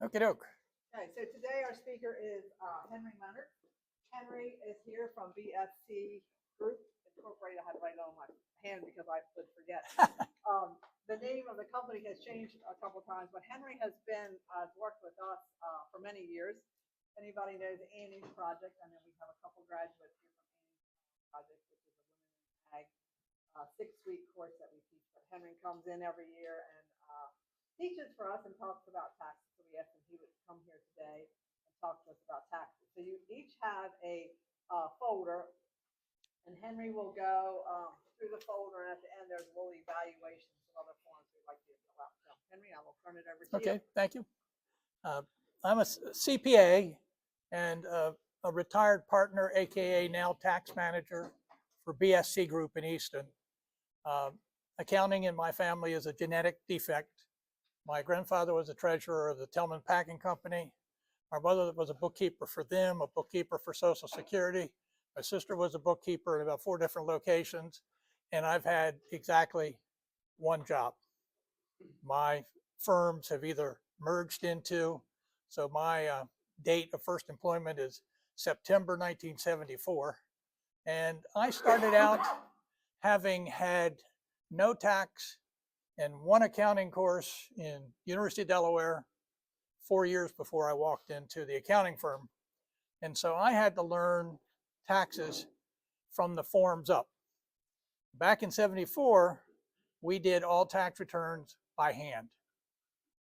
Okie doke. Okay, so today our speaker is Henry Leonard. Henry is here from BSC Group Incorporated. I had to write it on my hand because I would forget. The name of the company has changed a couple of times, but Henry has worked with us for many years. Anybody knows Annie's project? And then we have a couple graduates here from Annie's project, which is a Women in Ag 6-week course that we teach. But Henry comes in every year and teaches for us and talks about taxes. So we asked him he would come here today and talk to us about taxes. So you each have a folder, and Henry will go through the folder, and at the end there's a little evaluation, some other forms we'd like you to fill out. So Henry, I will turn it over to you. Okay, thank you. I'm a CPA and a retired partner, aka now tax manager for BSC Group in Easton. Accounting in my family is a genetic defect. My grandfather was a treasurer of the Tillman Packing Company. My brother was a bookkeeper for them, a bookkeeper for Social Security. My sister was a bookkeeper at about 4 different locations, and I've had exactly one job. My firms have either merged into, so my date of first employment is September 1974, and I started out having had no tax and 1 accounting course in University of Delaware 4 years before I walked into the accounting firm. And so I had to learn taxes from the forms up. Back in '74, we did all tax returns by hand,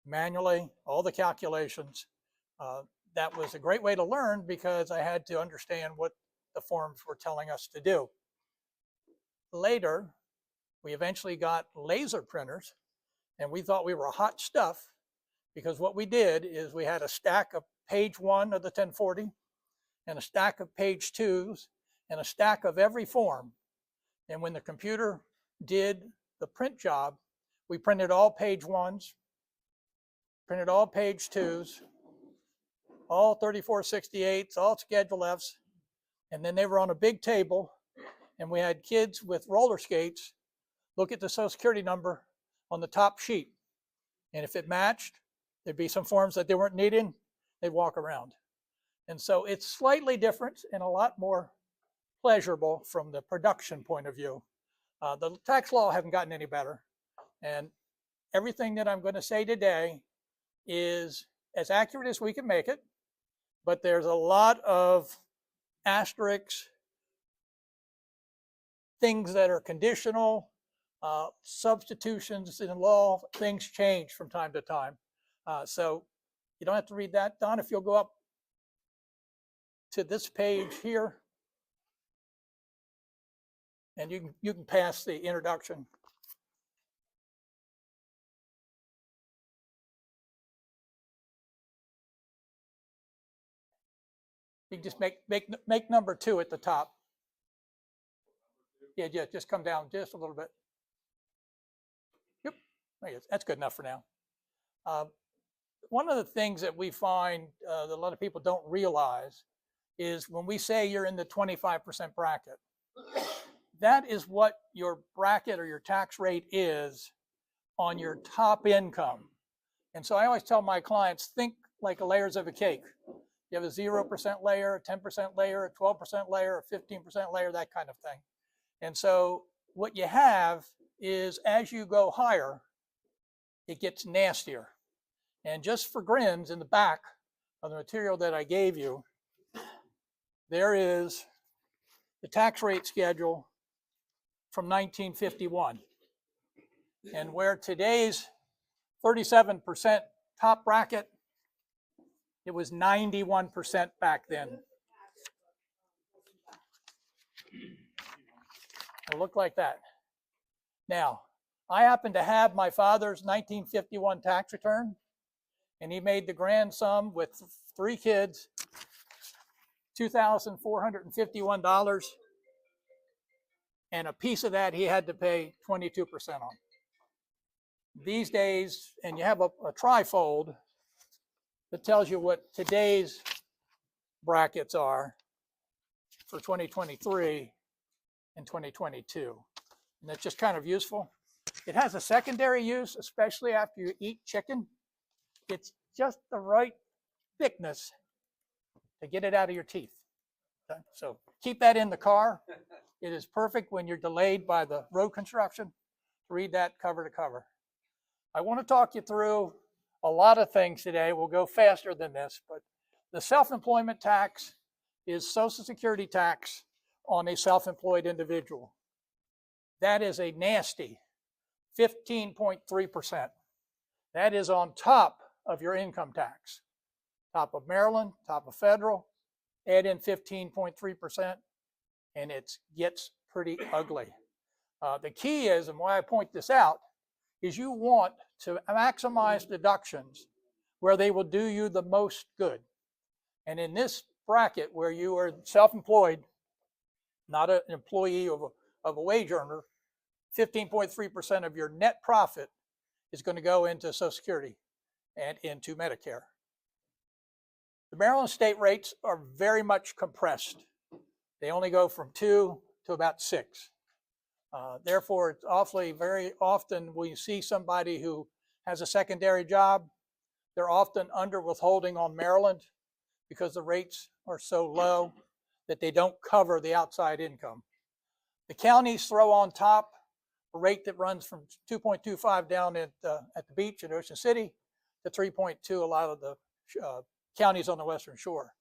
manually, all the calculations. That was a great way to learn because I had to understand what the forms were telling us to do. Later, we eventually got laser printers, and we thought we were hot stuff because what we did is we had a stack of page 1 of the 1040 and a stack of page 2s and a stack of every form. And when the computer did the print job, we printed all page 1s, printed all page 2s, all 3468s, all Schedule Fs, and then they were on a big table, and we had kids with roller skates look at the Social Security number on the top sheet. And if it matched, there'd be some forms that they weren't needing, they'd walk around. And so it's slightly different and a lot more pleasurable from the production point of view. The tax law hasn't gotten any better. And everything that I'm going to say today is as accurate as we can make it, but there's a lot of asterisks, things that are conditional, substitutions in law, things change from time to time. So you don't have to read that. Don, if you'll go up to this page here, and you can pass the introduction. You can just make number 2 at the top. Yeah, just come down just a little bit. Yep, that's good enough for now. One of the things that we find that a lot of people don't realize is when we say you're in the 25% bracket, that is what your bracket or your tax rate is on your top income. And so I always tell my clients, think like layers of a cake. You have a 0% layer, a 10% layer, a 12% layer, a 15% layer, that kind of thing. And so what you have is as you go higher, it gets nastier. And just for grins, in the back of the material that I gave you, there is the tax rate schedule from 1951. And where today's 37% top bracket, it was 91% back then. It looked like that. Now, I happen to have my father's 1951 tax return, and he made the grand sum with 3 kids, $2,451, and a piece of that he had to pay 22% on. These days, and you have a trifold that tells you what today's brackets are for 2023 and 2022. And that's just kind of useful. It has a secondary use, especially after you eat chicken. It's just the right thickness to get it out of your teeth. Okay? So keep that in the car. It is perfect when you're delayed by the road construction. Read that cover to cover. I want to talk you through a lot of things today. We'll go faster than this, but the self-employment tax is Social Security tax on a self-employed individual. That is a nasty 15.3%. That is on top of your income tax. Top of Maryland, top of federal, add in 15.3%, and it gets pretty ugly. The key is, and why I point this out, is you want to maximize deductions where they will do you the most good. And in this bracket where you are self-employed, not an employee of a wage earner, 15.3% of your net profit is going to go into Social Security and into Medicare. The Maryland state rates are very much compressed. They only go from 2 to about 6. Therefore, it's very often when you see somebody who has a secondary job, they're often under withholding on Maryland because the rates are so low that they don't cover the outside income. The counties throw on top a rate that runs from 2.25 down at the beach in Ocean City to 3.2 a lot of the counties on the Western Shore.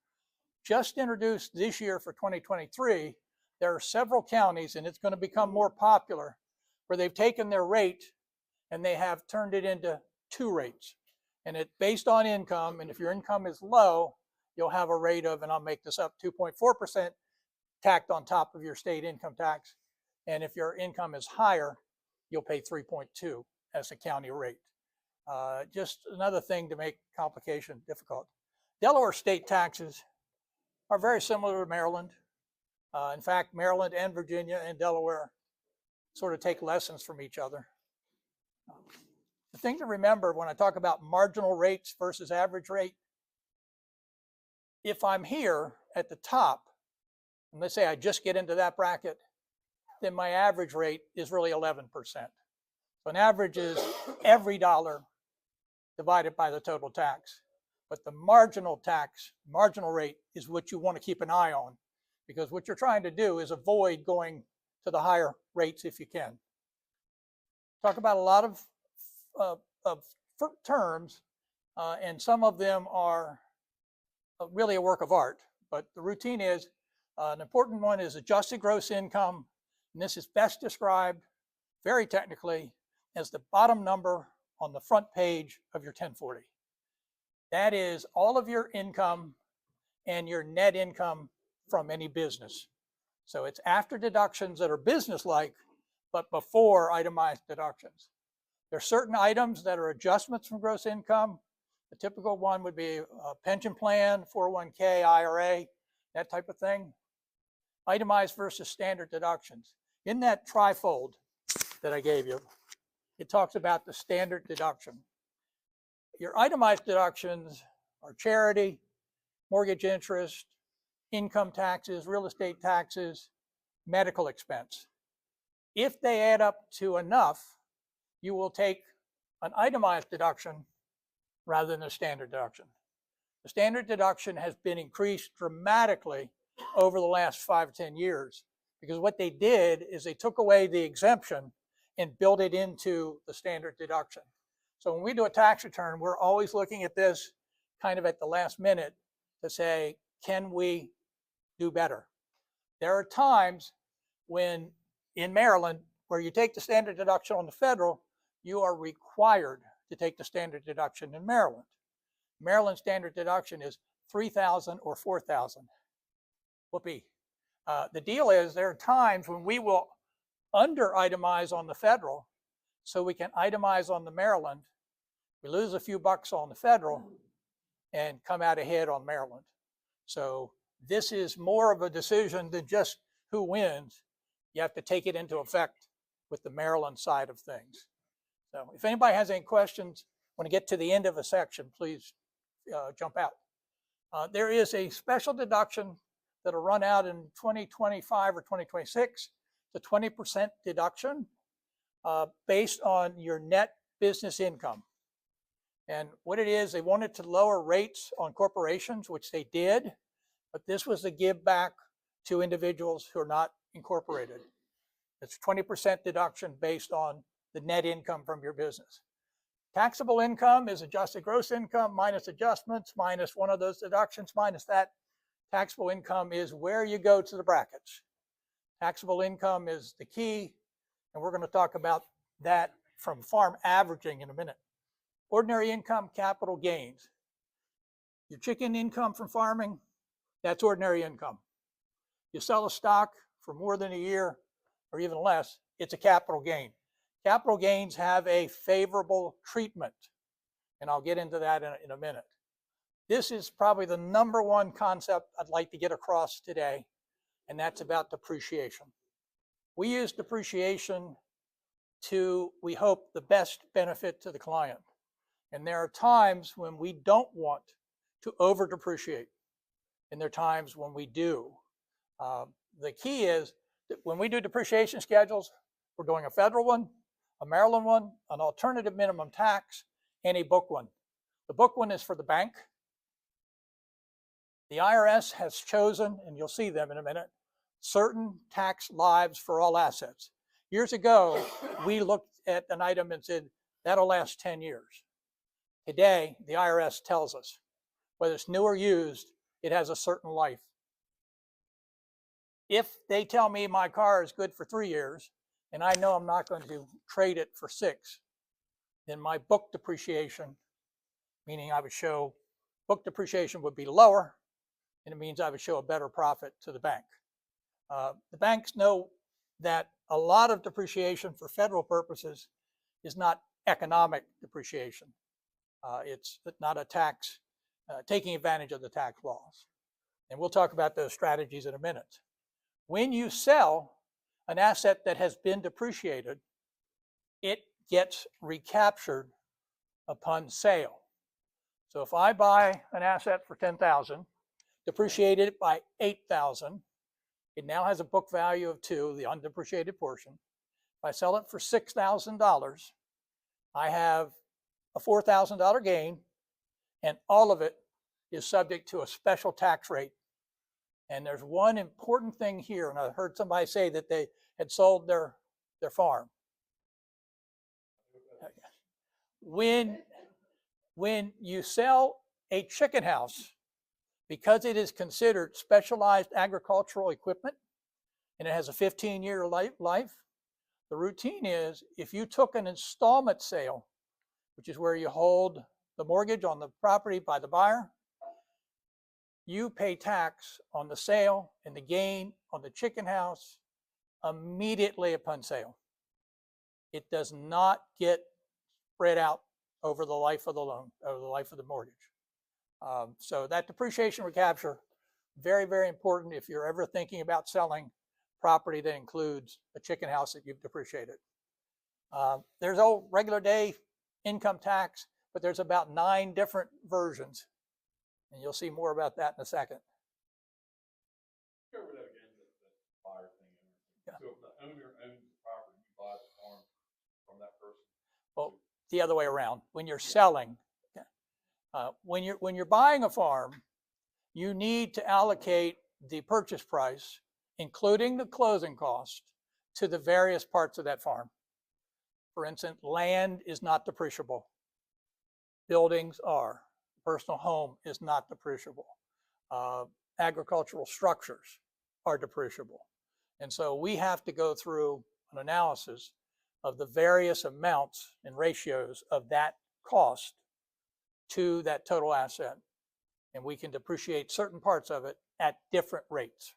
Just introduced this year for 2023, there are several counties, and it's going to become more popular, where they've taken their rate and they have turned it into 2 rates. And it's based on income, and if your income is low, you'll have a rate of, and I'll make this up, 2.4% tacked on top of your state income tax. And if your income is higher, you'll pay 3.2 as a county rate. Just another thing to make complication difficult. Delaware state taxes are very similar to Maryland. In fact, Maryland and Virginia and Delaware sort of take lessons from each other. The thing to remember when I talk about marginal rates versus average rate, if I'm here at the top, and let's say I just get into that bracket, then my average rate is really 11%. So an average is every dollar divided by the total tax. But the marginal rate is what you want to keep an eye on, because what you're trying to do is avoid going to the higher rates if you can. Talk about a lot of terms, and some of them are really a work of art, but the routine is, an important one is adjusted gross income, and this is best described very technically as the bottom number on the front page of your 1040. That is all of your income and your net income from any business. So it's after deductions that are business-like, but before itemized deductions. There are certain items that are adjustments from gross income. The typical one would be a pension plan, 401k, IRA, that type of thing. Itemized versus standard deductions. In that trifold that I gave you, it talks about the standard deduction. Your itemized deductions are charity, mortgage interest, income taxes, real estate taxes, medical expense. If they add up to enough, you will take an itemized deduction rather than a standard deduction. The standard deduction has been increased dramatically over the last 5 or 10 years, because what they did is they took away the exemption and built it into the standard deduction. So when we do a tax return, we're always looking at this kind of at the last minute to say, can we do better? There are times when in Maryland, where you take the standard deduction on the federal, you are required to take the standard deduction in Maryland. Maryland standard deduction is $3,000 or $4,000. Whoopee. The deal is there are times when we will under itemize on the federal so we can itemize on the Maryland. We lose a few bucks on the federal and come out ahead on Maryland. So this is more of a decision than just who wins. You have to take it into effect with the Maryland side of things. So if anybody has any questions, when I get to the end of a section, please jump out. There is a special deduction that'll run out in 2025 or 2026, the 20% deduction based on your net business income. And what it is, they wanted to lower rates on corporations, which they did, but this was the give back to individuals who are not incorporated. It's 20% deduction based on the net income from your business. Taxable income is adjusted gross income minus adjustments, minus one of those deductions, minus that. Taxable income is where you go to the brackets. Taxable income is the key, and we're going to talk about that from farm averaging in a minute. Ordinary income, capital gains. Your chicken income from farming, that's ordinary income. You sell a stock for more than a year or even less, it's a capital gain. Capital gains have a favorable treatment, and I'll get into that in a minute. This is probably the number one concept I'd like to get across today, and that's about depreciation. We use depreciation to, we hope, the best benefit to the client. And there are times when we don't want to over depreciate, and there are times when we do. The key is that when we do depreciation schedules, we're doing a federal one, a Maryland one, an alternative minimum tax, and a book one. The book one is for the bank. The IRS has chosen, and you'll see them in a minute, certain tax lives for all assets. Years ago, we looked at an item and said, that'll last 10 years. Today, the IRS tells us, whether it's new or used, it has a certain life. If they tell me my car is good for 3 years, and I know I'm not going to trade it for 6, then my book depreciation, meaning I would show, book depreciation would be lower, and it means I would show a better profit to the bank. The banks know that a lot of depreciation for federal purposes is not economic depreciation. It's not a tax, taking advantage of the tax laws. And we'll talk about those strategies in a minute. When you sell an asset that has been depreciated, it gets recaptured upon sale. So if I buy an asset for $10,000, depreciated it by $8,000, it now has a book value of $2,000, the undepreciated portion. If I sell it for $6,000, I have a $4,000 gain, and all of it is subject to a special tax rate. And there's one important thing here, and I heard somebody say that they had sold their farm. When you sell a chicken house, because it is considered specialized agricultural equipment, and it has a 15-year life, the routine is if you took an installment sale, which is where you hold the mortgage on the property by the buyer, you pay tax on the sale and the gain on the chicken house immediately upon sale. It does not get spread out over the life of the loan, over the life of the mortgage. So that depreciation recapture, very, very important if you're ever thinking about selling property that includes a chicken house that you've depreciated. There's old regular day income tax, but there's about 9 different versions. And you'll see more about that in a second. Go over that again, the buyer thing. Yeah. So if the owner owns the property, you buy the farm from that person? Well, the other way around. When you're selling, when you're buying a farm, you need to allocate the purchase price, including the closing cost, to the various parts of that farm. For instance, land is not depreciable. Buildings are. Personal home is not depreciable. Agricultural structures are depreciable. And so we have to go through an analysis of the various amounts and ratios of that cost to that total asset. And we can depreciate certain parts of it at different rates.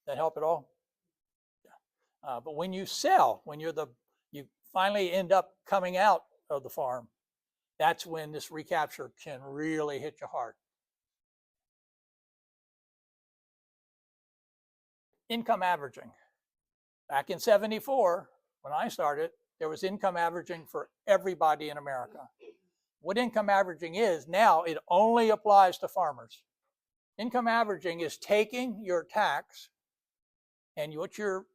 That help at all? Yeah. But when you sell, when you finally end up coming out of the farm, that's when this recapture can really hit you hard. Income averaging. Back in '74, when I started, there was income averaging for everybody in America. What income averaging is now, it only applies to farmers. Income averaging is taking your tax, and what you're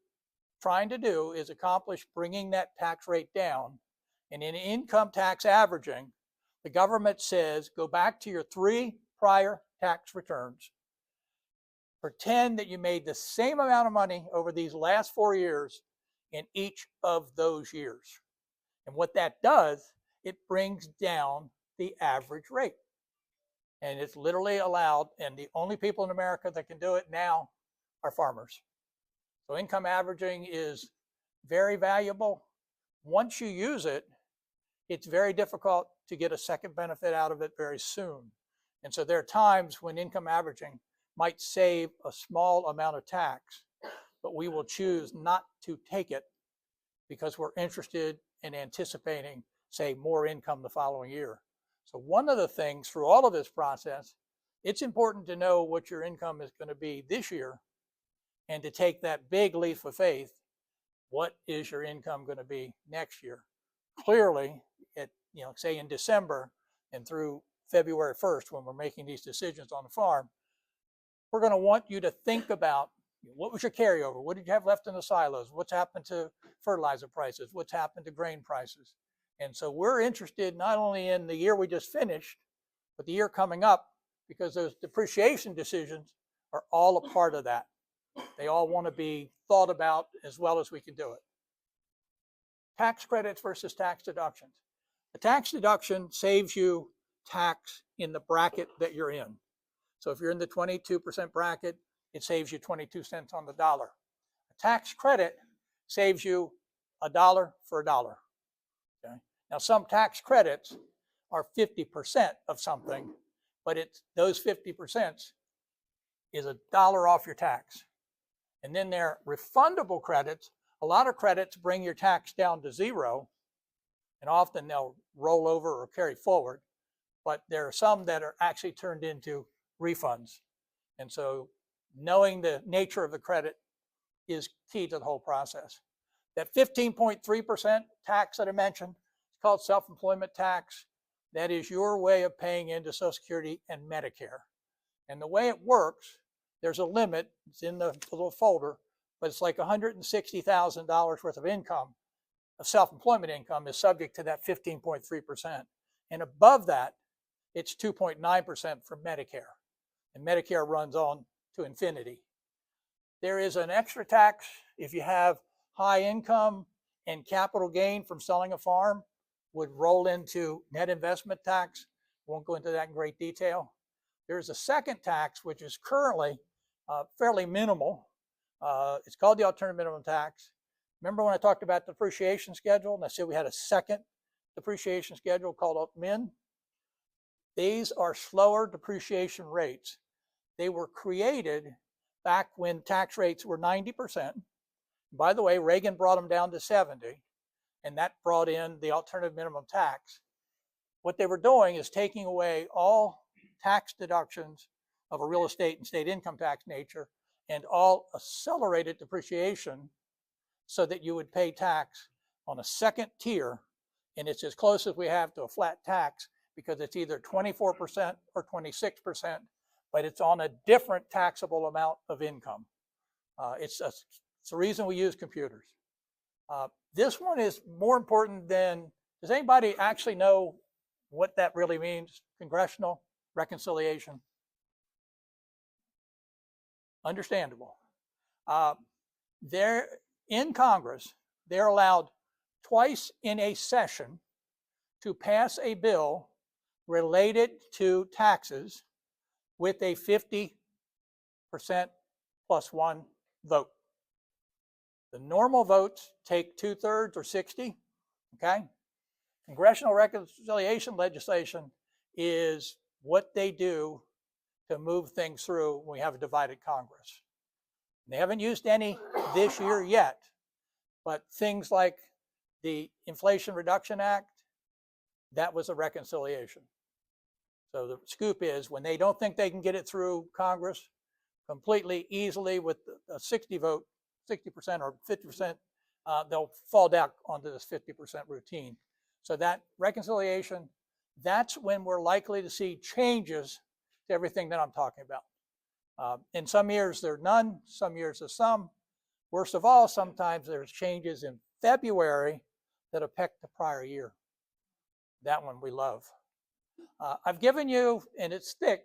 trying to do is accomplish bringing that tax rate down. And in income tax averaging, the government says, go back to your 3 prior tax returns. Pretend that you made the same amount of money over these last 4 years in each of those years. And what that does, it brings down the average rate. And it's literally allowed, and the only people in America that can do it now are farmers. So income averaging is very valuable. Once you use it, it's very difficult to get a second benefit out of it very soon. And so there are times when income averaging might save a small amount of tax, but we will choose not to take it because we're interested in anticipating, say, more income the following year. So one of the things through all of this process, it's important to know what your income is going to be this year and to take that big leap of faith. What is your income going to be next year? Clearly, say in December and through February 1st, when we're making these decisions on the farm, we're going to want you to think about what was your carryover? What did you have left in the silos? What's happened to fertilizer prices? What's happened to grain prices? And so we're interested not only in the year we just finished, but the year coming up, because those depreciation decisions are all a part of that. They all want to be thought about as well as we can do it. Tax credits versus tax deductions. A tax deduction saves you tax in the bracket that you're in. So if you're in the 22% bracket, it saves you 22 cents on the dollar. A tax credit saves you $1 for $1. Okay? Now some tax credits are 50% of something, but those 50% is $1 off your tax. And then there are refundable credits. A lot of credits bring your tax down to 0, and often they'll roll over or carry forward, but there are some that are actually turned into refunds. And so knowing the nature of the credit is key to the whole process. That 15.3% tax that I mentioned, it's called self-employment tax. That is your way of paying into Social Security and Medicare. And the way it works, there's a limit, it's in the little folder, but it's like $160,000 worth of income, of self-employment income, is subject to that 15.3%. And above that, it's 2.9% for Medicare. And Medicare runs on to infinity. There is an extra tax if you have high income and capital gain from selling a farm, would roll into net investment tax. Won't go into that in great detail. There's a second tax, which is currently fairly minimal. It's called the alternative minimum tax. Remember when I talked about the depreciation schedule and I said we had a second depreciation schedule called MIN? These are slower depreciation rates. They were created back when tax rates were 90%. By the way, Reagan brought them down to 70, and that brought in the alternative minimum tax. What they were doing is taking away all tax deductions of a real estate and state income tax nature and all accelerated depreciation so that you would pay tax on a second tier, and it's as close as we have to a flat tax because it's either 24% or 26%, but it's on a different taxable amount of income. It's the reason we use computers. This one is more important than, does anybody actually know what that really means? Congressional reconciliation. Understandable. They're in Congress, they're allowed twice in a session to pass a bill related to taxes with a 50% plus one vote. The normal votes take 2/3 or 60, okay? Congressional reconciliation legislation is what they do to move things through when we have a divided Congress. They haven't used any this year yet, but things like the Inflation Reduction Act, that was a reconciliation. So the scoop is when they don't think they can get it through Congress completely easily with a 60 vote, 60% or 50%, they'll fall down onto this 50% routine. So that reconciliation, that's when we're likely to see changes to everything that I'm talking about. In some years there are none, some years there's some. Worst of all, sometimes there's changes in February that affect the prior year. That one we love. I've given you, and it's thick,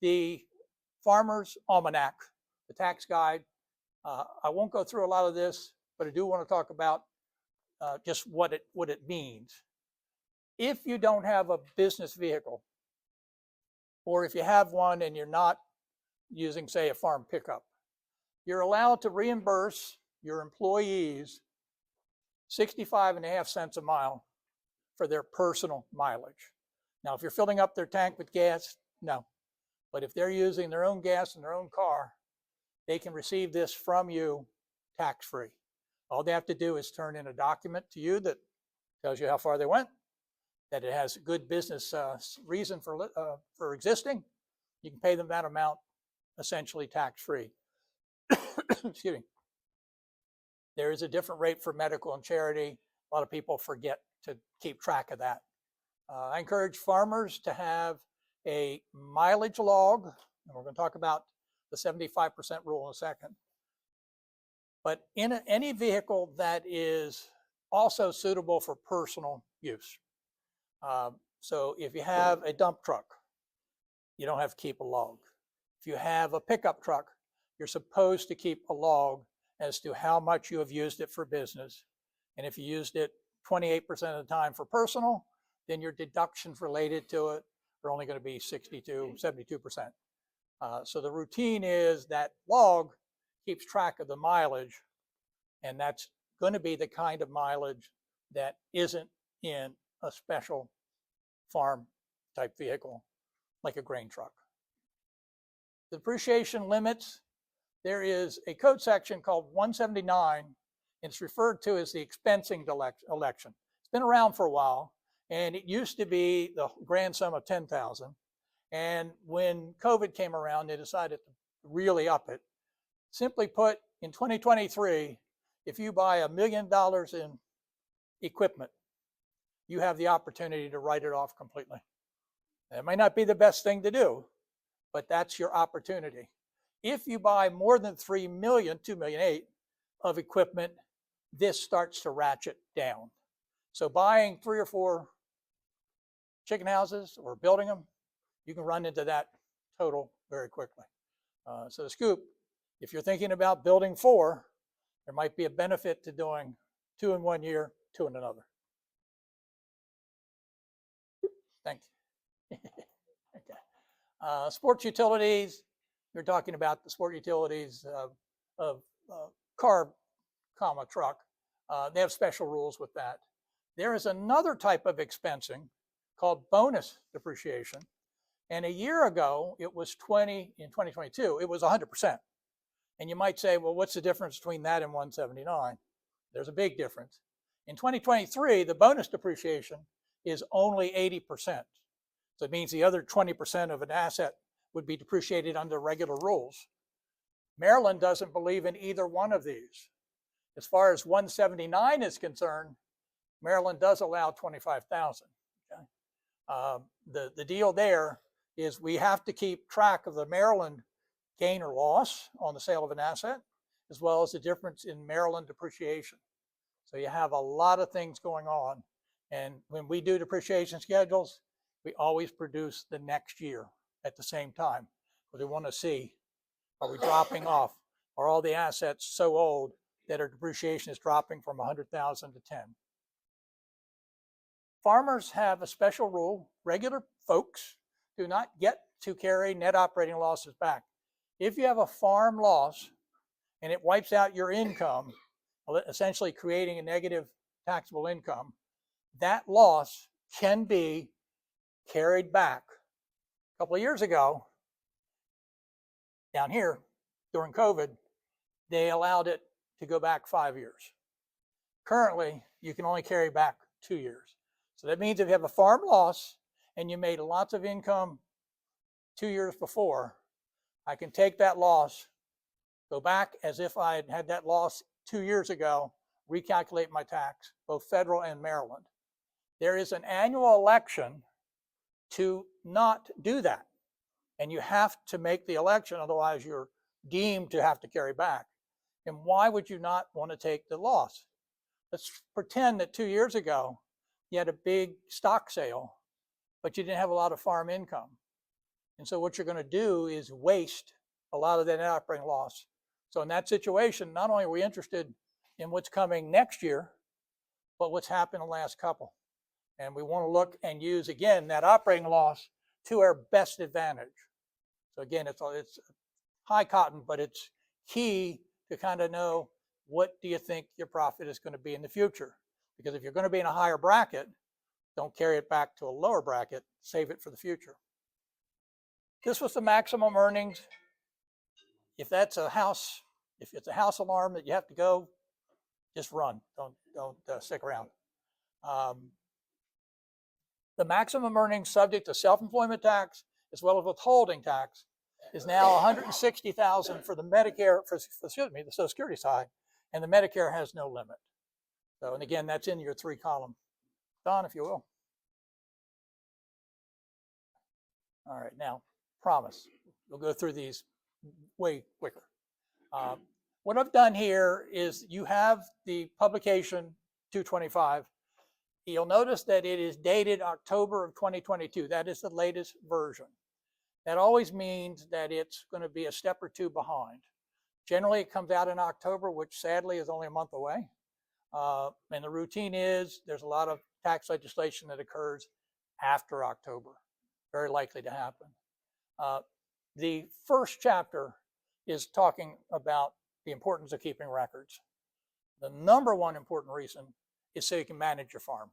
the Farmer's Almanac, the tax guide. I won't go through a lot of this, but I do want to talk about just what it means. If you don't have a business vehicle, or if you have one and you're not using, say, a farm pickup, you're allowed to reimburse your employees 65.5 cents a mile for their personal mileage. Now, if you're filling up their tank with gas, no. But if they're using their own gas in their own car, they can receive this from you tax-free. All they have to do is turn in a document to you that tells you how far they went, that it has a good business reason for existing. You can pay them that amount essentially tax-free. Excuse me. There is a different rate for medical and charity. A lot of people forget to keep track of that. I encourage farmers to have a mileage log, and we're going to talk about the 75% rule in a second. But in any vehicle that is also suitable for personal use. So if you have a dump truck, you don't have to keep a log. If you have a pickup truck, you're supposed to keep a log as to how much you have used it for business. And if you used it 28% of the time for personal, then your deductions related to it are only going to be 72%. So the routine is that log keeps track of the mileage, and that's going to be the kind of mileage that isn't in a special farm type vehicle like a grain truck. The depreciation limits, there is a code section called 179, and it's referred to as the expensing election. It's been around for a while, and it used to be the grand sum of $10,000. And when COVID came around, they decided to really up it. Simply put, in 2023, if you buy $1 million in equipment, you have the opportunity to write it off completely. It might not be the best thing to do, but that's your opportunity. If you buy more than 3 million, 2.8 million of equipment, this starts to ratchet down. So buying 3 or 4 chicken houses or building them, you can run into that total very quickly. So the scoop, if you're thinking about building 4, there might be a benefit to doing 2 in 1 year, 2 in another. Thank you. Okay. Sports utilities, you're talking about the sport utilities of car, truck. They have special rules with that. There is another type of expensing called bonus depreciation. And a year ago, it was in 2022, it was 100%. And you might say, well, what's the difference between that and 179? There's a big difference. In 2023, the bonus depreciation is only 80%. So it means the other 20% of an asset would be depreciated under regular rules. Maryland doesn't believe in either one of these. As far as 179 is concerned, Maryland does allow 25,000. Okay? The deal there is we have to keep track of the Maryland gain or loss on the sale of an asset, as well as the difference in Maryland depreciation. So you have a lot of things going on. And when we do depreciation schedules, we always produce the next year at the same time. Because we want to see, are we dropping off? Are all the assets so old that our depreciation is dropping from 100,000 to 10? Farmers have a special rule. Regular folks do not get to carry net operating losses back. If you have a farm loss and it wipes out your income, essentially creating a negative taxable income, that loss can be carried back. A couple of years ago, down here, during COVID, they allowed it to go back 5 years. Currently, you can only carry back 2 years. So that means if you have a farm loss and you made lots of income 2 years before, I can take that loss, go back as if I had had that loss 2 years ago, recalculate my tax, both federal and Maryland. There is an annual election to not do that. And you have to make the election, otherwise you're deemed to have to carry back. And why would you not want to take the loss? Let's pretend that 2 years ago, you had a big stock sale but you didn't have a lot of farm income. And so what you're going to do is waste a lot of that net operating loss. So in that situation, not only are we interested in what's coming next year, but what's happened in the last couple. And we want to look and use, again, that operating loss to our best advantage. So again, it's high cotton, but it's key to kind of know what do you think your profit is going to be in the future. Because if you're going to be in a higher bracket, don't carry it back to a lower bracket, save it for the future. This was the maximum earnings. If that's a house, if it's a house alarm that you have to go, just run. Don't stick around. The maximum earnings subject to self-employment tax as well as withholding tax is now $160,000 for the Medicare, the Social Security side, and the Medicare has no limit. So, and again, that's in your 3-column. Don, if you will. All right, now, promise. We'll go through these way quicker. What I've done here is you have the publication 225. You'll notice that it is dated October of 2022. That is the latest version. That always means that it's going to be a step or two behind. Generally, it comes out in October, which sadly is only a month away. And the routine is there's a lot of tax legislation that occurs after October, very likely to happen. The first chapter is talking about the importance of keeping records. The number one important reason is so you can manage your farm.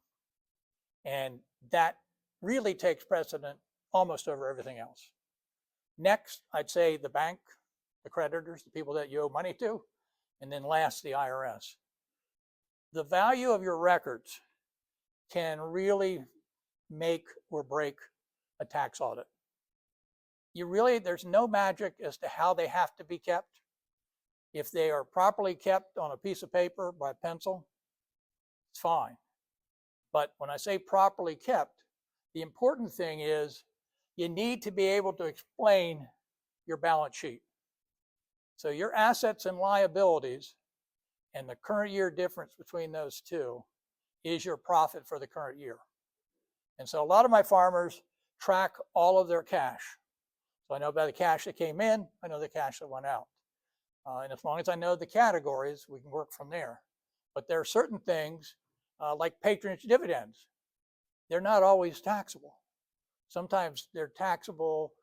And that really takes precedent almost over everything else. Next, I'd say the bank, the creditors, the people that you owe money to, and then last, the IRS. The value of your records can really make or break a tax audit. There's no magic as to how they have to be kept. If they are properly kept on a piece of paper by pencil, it's fine. But when I say properly kept, the important thing is you need to be able to explain your balance sheet. So your assets and liabilities and the current year difference between those two is your profit for the current year. And so a lot of my farmers track all of their cash. So I know about the cash that came in, I know the cash that went out. And as long as I know the categories, we can work from there. But there are certain things like patronage dividends. They're not always taxable. Sometimes they're taxable,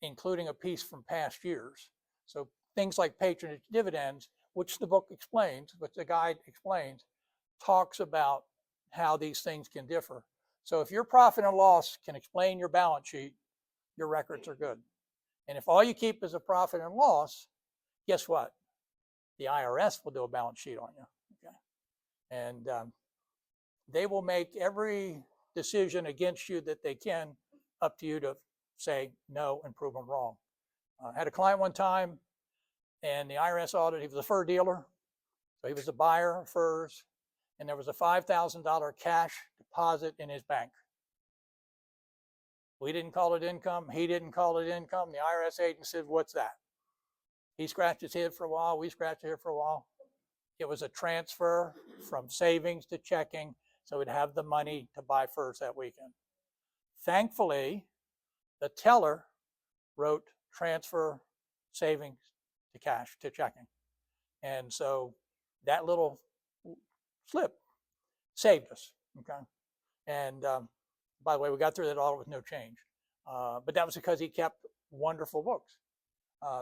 including a piece from past years. So things like patronage dividends, which the book explains, which the guide explains, talks about how these things can differ. So if your profit and loss can explain your balance sheet, your records are good. And if all you keep is a profit and loss, guess what? The IRS will do a balance sheet on you. Okay? And they will make every decision against you that they can, up to you to say no and prove them wrong. I had a client one time, and the IRS audit, he was a fur dealer. So he was a buyer of furs, and there was a $5,000 cash deposit in his bank. We didn't call it income. He didn't call it income. The IRS agent said, "What's that?" He scratched his head for a while. We scratched our head for a while. It was a transfer from savings to checking, so we'd have the money to buy furs that weekend. Thankfully, the teller wrote transfer savings to cash to checking. And so that little slip saved us, okay? And by the way, we got through that all with no change. But that was because he kept wonderful books.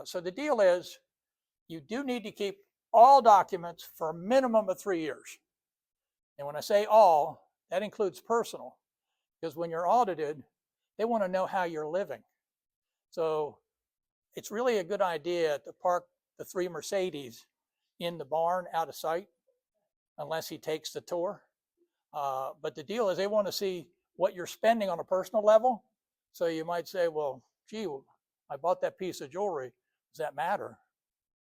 So the deal is you do need to keep all documents for a minimum of 3 years. And when I say all, that includes personal, because when you're audited, they want to know how you're living. So it's really a good idea to park the 3 Mercedes in the barn out of sight, unless he takes the tour. But the deal is they want to see what you're spending on a personal level. So you might say, well, gee, I bought that piece of jewelry. Does that matter?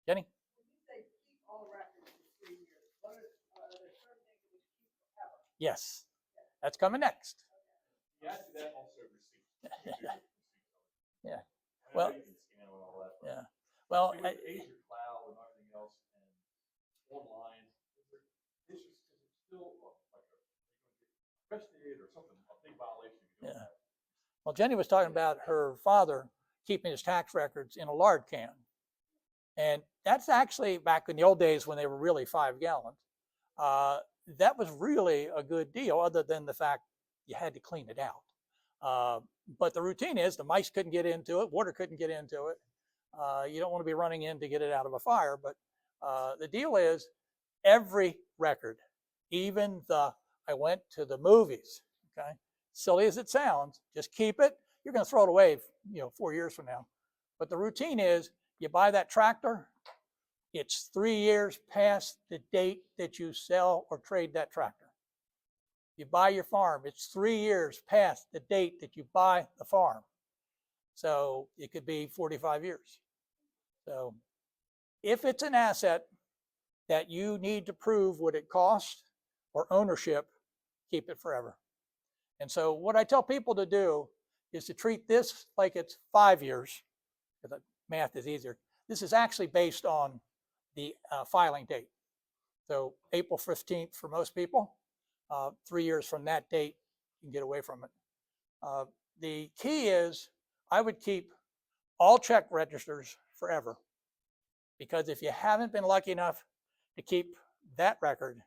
Jenny? When you say keep all records for 3 years, what are there certain things that we should keep forever? Yes, that's coming next. You add to that also receipts. Yeah. I Well, know you can scan and all that. but Yeah. Well, with Asia Cloud and everything else and online, is it still like arrested or something, a big violation if you don't Yeah. have Well, Jenny was talking about her father keeping his tax records in a lard can. And that's actually back in the old days when they were really 5 gallons. That was really a good deal, other than the fact you had to clean it out. But the routine is the mice couldn't get into it, water couldn't get into it. You don't want to be running in to get it out of a fire. But the deal is every record, even the I went to the movies, okay? Silly as it sounds, just keep it. You're going to throw it away, 4 years from now. But the routine is you buy that tractor, it's 3 years past the date that you sell or trade that tractor. You buy your farm, it's 3 years past the date that you buy the farm. So it could be 45 years. So if it's an asset that you need to prove what it costs or ownership, keep it forever. And so what I tell people to do is to treat this like it's 5 years, because math is easier. This is actually based on the filing date. So April 15th for most people, 3 years from that date, you can get away from it. The key is I would keep all check registers forever, because if you haven't been lucky enough to keep that record,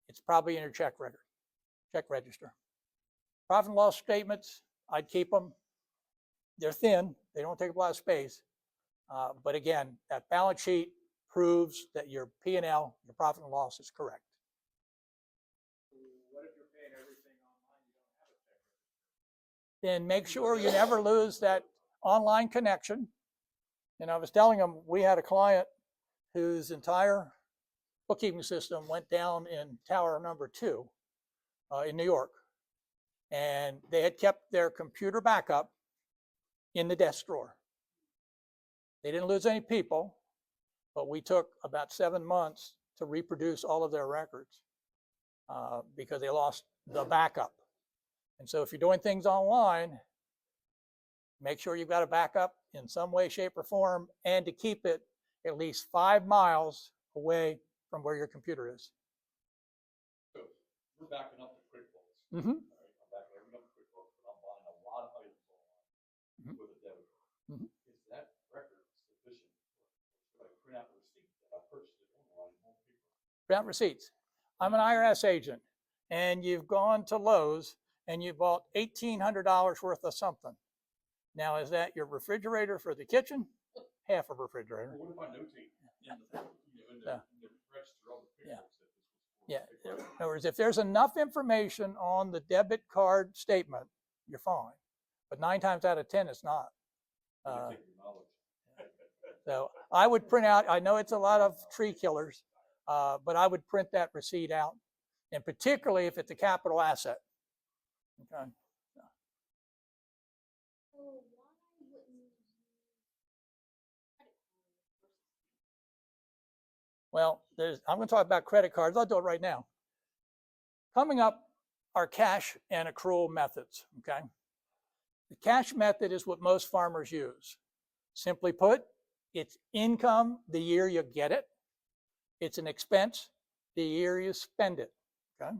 it's probably in your check register. Profit and loss statements, I'd keep them. They're thin, they don't take up a lot of space. But again, that balance sheet proves that your P&L, your profit and loss, is correct. What if you're paying everything online, you don't have a check register? Then make sure you never lose that online connection. And I was telling them, we had a client whose entire bookkeeping system went down in tower number 2 in New York. And they had kept their computer backup in the desk drawer. They didn't lose any people, but we took about 7 months to reproduce all of their records because they lost the backup. And so if you're doing things online, make sure you've got a backup in some way, shape, or form, and to keep it at least 5 miles away from where your computer is. So we're backing up to QuickBooks. Mm-hmm. All right, I'm backing everything up to QuickBooks, but I'm buying a lot of items online with a debit card. Mm-hmm. Is that record sufficient? Or should I print out the receipt that I purchased it online? Print out receipts. I'm an IRS agent, and you've gone to Lowe's and you bought $1,800 worth of something. Now, is that your refrigerator for the kitchen? Half a refrigerator. Well, what if I notate in the register of the Yeah. QuickBooks that this was for? Yeah. In other words, if there's enough information on the debit card statement, you're fine. But 9 times out of 10, it's not. You take your knowledge. So I would print out, I know it's a lot of tree killers, but I would print that receipt out, and particularly if it's a capital asset. Okay. So why wouldn't you use credit cards versus Well, I'm going to talk about credit cards. I'll do it right now. Coming up are cash and accrual methods, okay? The cash method is what most farmers use. Simply put, it's income the year you get it. It's an expense the year you spend it, okay?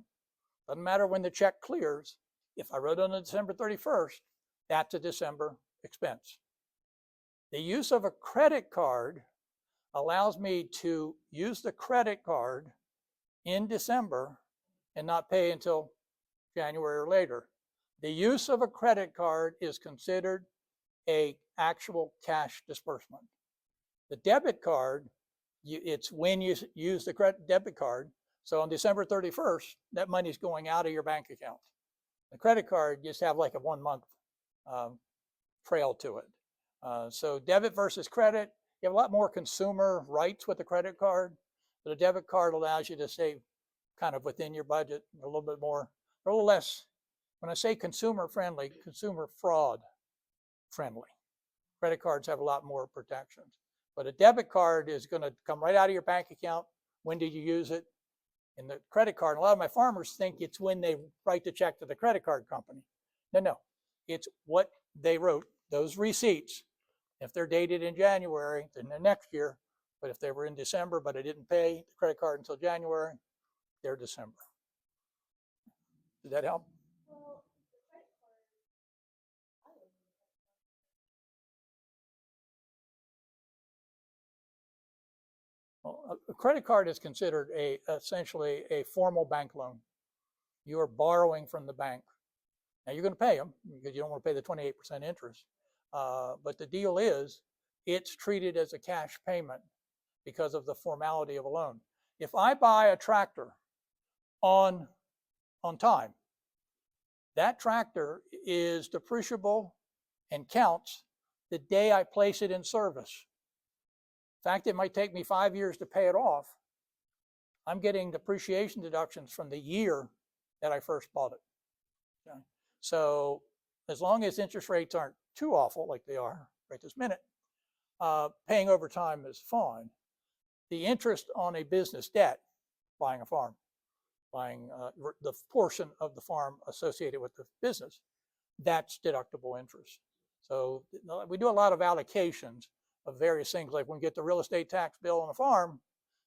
Doesn't matter when the check clears. If I wrote on December 31st, that's a December expense. The use of a credit card allows me to use the credit card in December and not pay until January or later. The use of a credit card is considered an actual cash disbursement. The debit card, it's when you use the debit card. So on December 31st, that money's going out of your bank account. The credit card, you just have like a 1 month trail to it. So debit versus credit, you have a lot more consumer rights with the credit card, but a debit card allows you to save kind of within your budget a little bit more, or a little less. When I say consumer friendly, consumer fraud friendly. Credit cards have a lot more protections. But a debit card is going to come right out of your bank account. When did you use it? And the credit card, a lot of my farmers think it's when they write the check to the credit card company. No. It's what they wrote, those receipts. If they're dated in January, then the next year. But if they were in December, but I didn't pay the credit card until January, they're December. Did that help? well, the credit card, I A credit card is considered essentially a formal bank loan. You are borrowing from the bank. Now you're going to pay them because you don't want to pay the 28% interest. But the deal is, it's treated as a cash payment because of the formality of a loan. If I buy a tractor on time, that tractor is depreciable and counts the day I place it in service. In fact, it might take me 5 years to pay it off. I'm getting depreciation deductions from the year that I first bought it. Okay? So as long as interest rates aren't too awful like they are right this minute, paying over time is fine. The interest on a business debt, buying a farm, buying the portion of the farm associated with the business, that's deductible interest. So we do a lot of allocations of various things. Like when we get the real estate tax bill on a farm,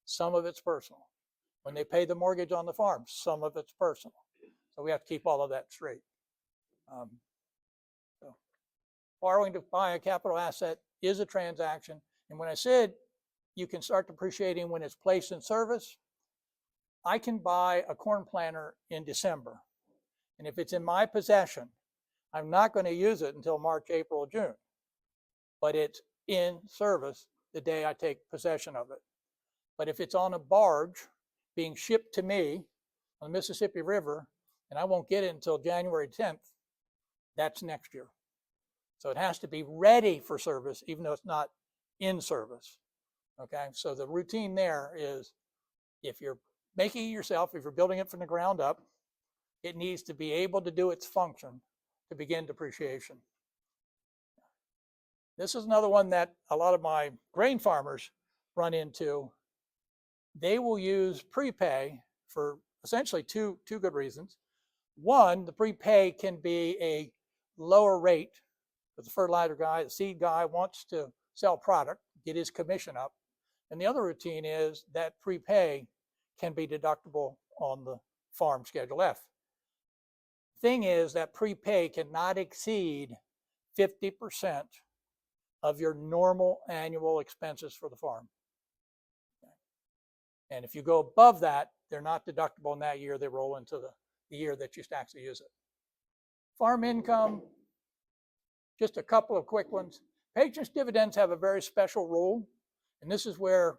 some of it's personal. When they pay the mortgage on the farm, some of it's personal. So we have to keep all of that straight. So borrowing to buy a capital asset is a transaction. And when I said you can start depreciating when it's placed in service, I can buy a corn planter in December. And if it's in my possession, I'm not going to use it until March, April, or June. But it's in service the day I take possession of it. But if it's on a barge being shipped to me on the Mississippi River, and I won't get it until January 10th, that's next year. So it has to be ready for service, even though it's not in service. Okay, so the routine there is, if you're making it yourself, if you're building it from the ground up, it needs to be able to do its function to begin depreciation. This is another one that a lot of my grain farmers run into. They will use prepay for essentially two good reasons. One, the prepay can be a lower rate, because the fertilizer guy, the seed guy wants to sell product, get his commission up. And the other routine is that prepay can be deductible on the farm Schedule F. Thing is that prepay cannot exceed 50% of your normal annual expenses for the farm. And if you go above that, they're not deductible in that year. They roll into the year that you actually use it. Farm income, just a couple of quick ones. Patronage dividends have a very special rule, and this is where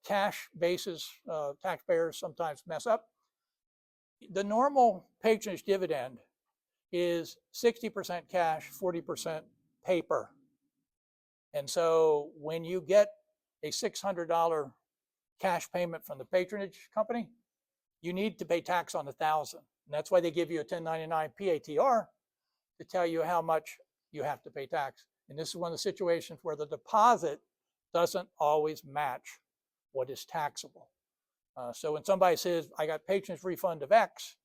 cash basis taxpayers sometimes mess up. The normal patronage dividend is 60% cash, 40% paper. And so when you get a $600 cash payment from the patronage company, you need to pay tax on $1,000. And that's why they give you a 1099 PATR to tell you how much you have to pay tax. And this is one of the situations where the deposit doesn't always match what is taxable. So when somebody says, I got patronage refund of X,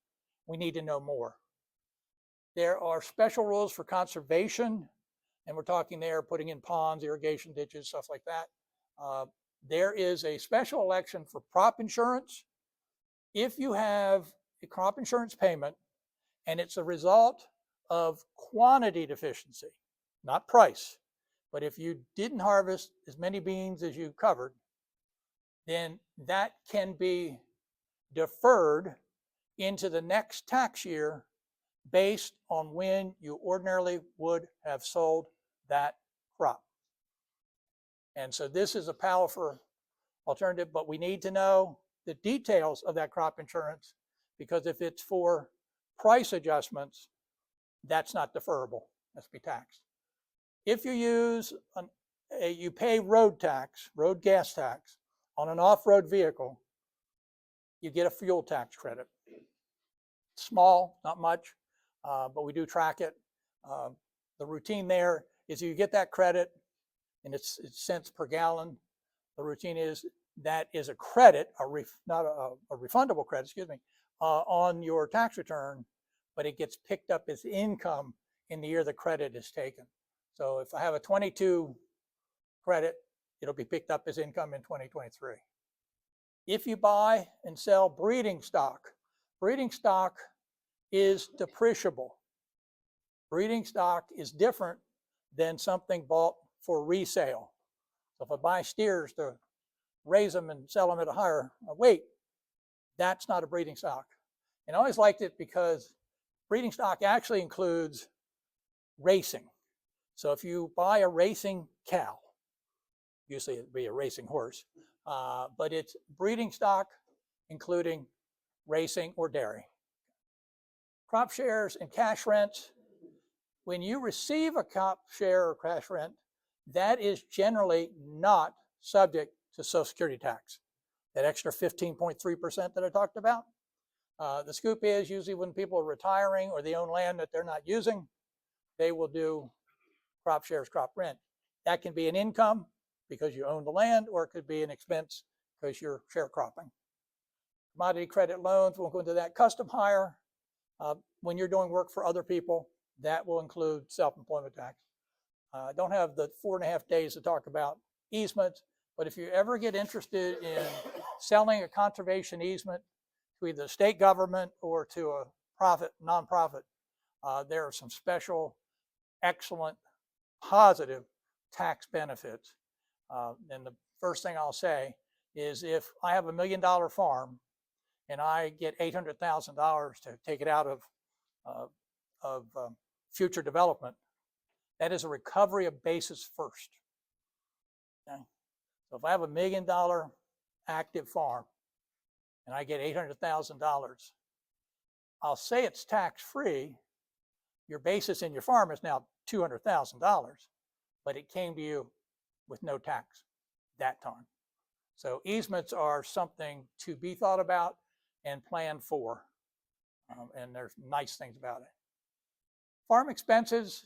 we need to know more. There are special rules for conservation, and we're talking there putting in ponds, irrigation ditches, stuff like that. There is a special election for crop insurance. If you have a crop insurance payment and it's a result of quantity deficiency, not price, but if you didn't harvest as many beans as you covered, then that can be deferred into the next tax year based on when you ordinarily would have sold that crop. And so this is a powerful alternative, but we need to know the details of that crop insurance, because if it's for price adjustments, that's not deferrable. That's be taxed. If you use, you pay road tax, road gas tax, on an off-road vehicle, you get a fuel tax credit. Small, not much, but we do track it. The routine there is you get that credit, and it's cents per gallon. The routine is that is a credit, not a refundable credit, excuse me, on your tax return, but it gets picked up as income in the year the credit is taken. So if I have a 22 credit, it'll be picked up as income in 2023. If you buy and sell breeding stock is depreciable. Breeding stock is different than something bought for resale. So if I buy steers to raise them and sell them at a higher weight, that's not a breeding stock. And I always liked it because breeding stock actually includes racing. So if you buy a racing cow, usually it'd be a racing horse, but it's breeding stock including racing or dairy. Crop shares and cash rents. When you receive a crop share or cash rent, that is generally not subject to Social Security tax. That extra 15.3% that I talked about. The scoop is usually when people are retiring or they own land that they're not using, they will do crop shares, crop rent. That can be an income because you own the land, or it could be an expense because you're sharecropping. Commodity credit loans, won't go into that. Custom hire, when you're doing work for other people, that will include self-employment tax. I don't have the 4.5 days to talk about easements, but if you ever get interested in selling a conservation easement to either the state government or to a nonprofit, there are some special, excellent, positive tax benefits. And the first thing I'll say is if I have $1 million farm and I get $800,000 to take it out of future development, that is a recovery of basis first. Okay? So if I have $1 million active farm and I get $800,000, I'll say it's tax-free. Your basis in your farm is now $200,000, but it came to you with no tax that time. So easements are something to be thought about and planned for, and there's nice things about it. Farm expenses,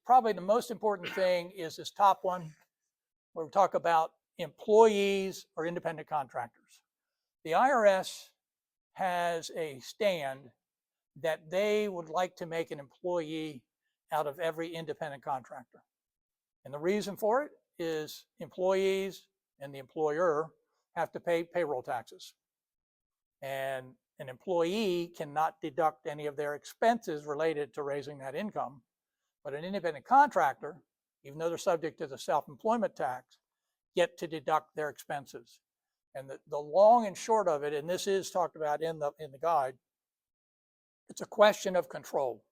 probably the most important thing is this top one, where we talk about employees or independent contractors. The IRS has a stand that they would like to make an employee out of every independent contractor. And the reason for it is employees and the employer have to pay payroll taxes. And an employee cannot deduct any of their expenses related to raising that income. But an independent contractor, even though they're subject to the self-employment tax, get to deduct their expenses. And the long and short of it, and this is talked about in the guide, it's a question of control.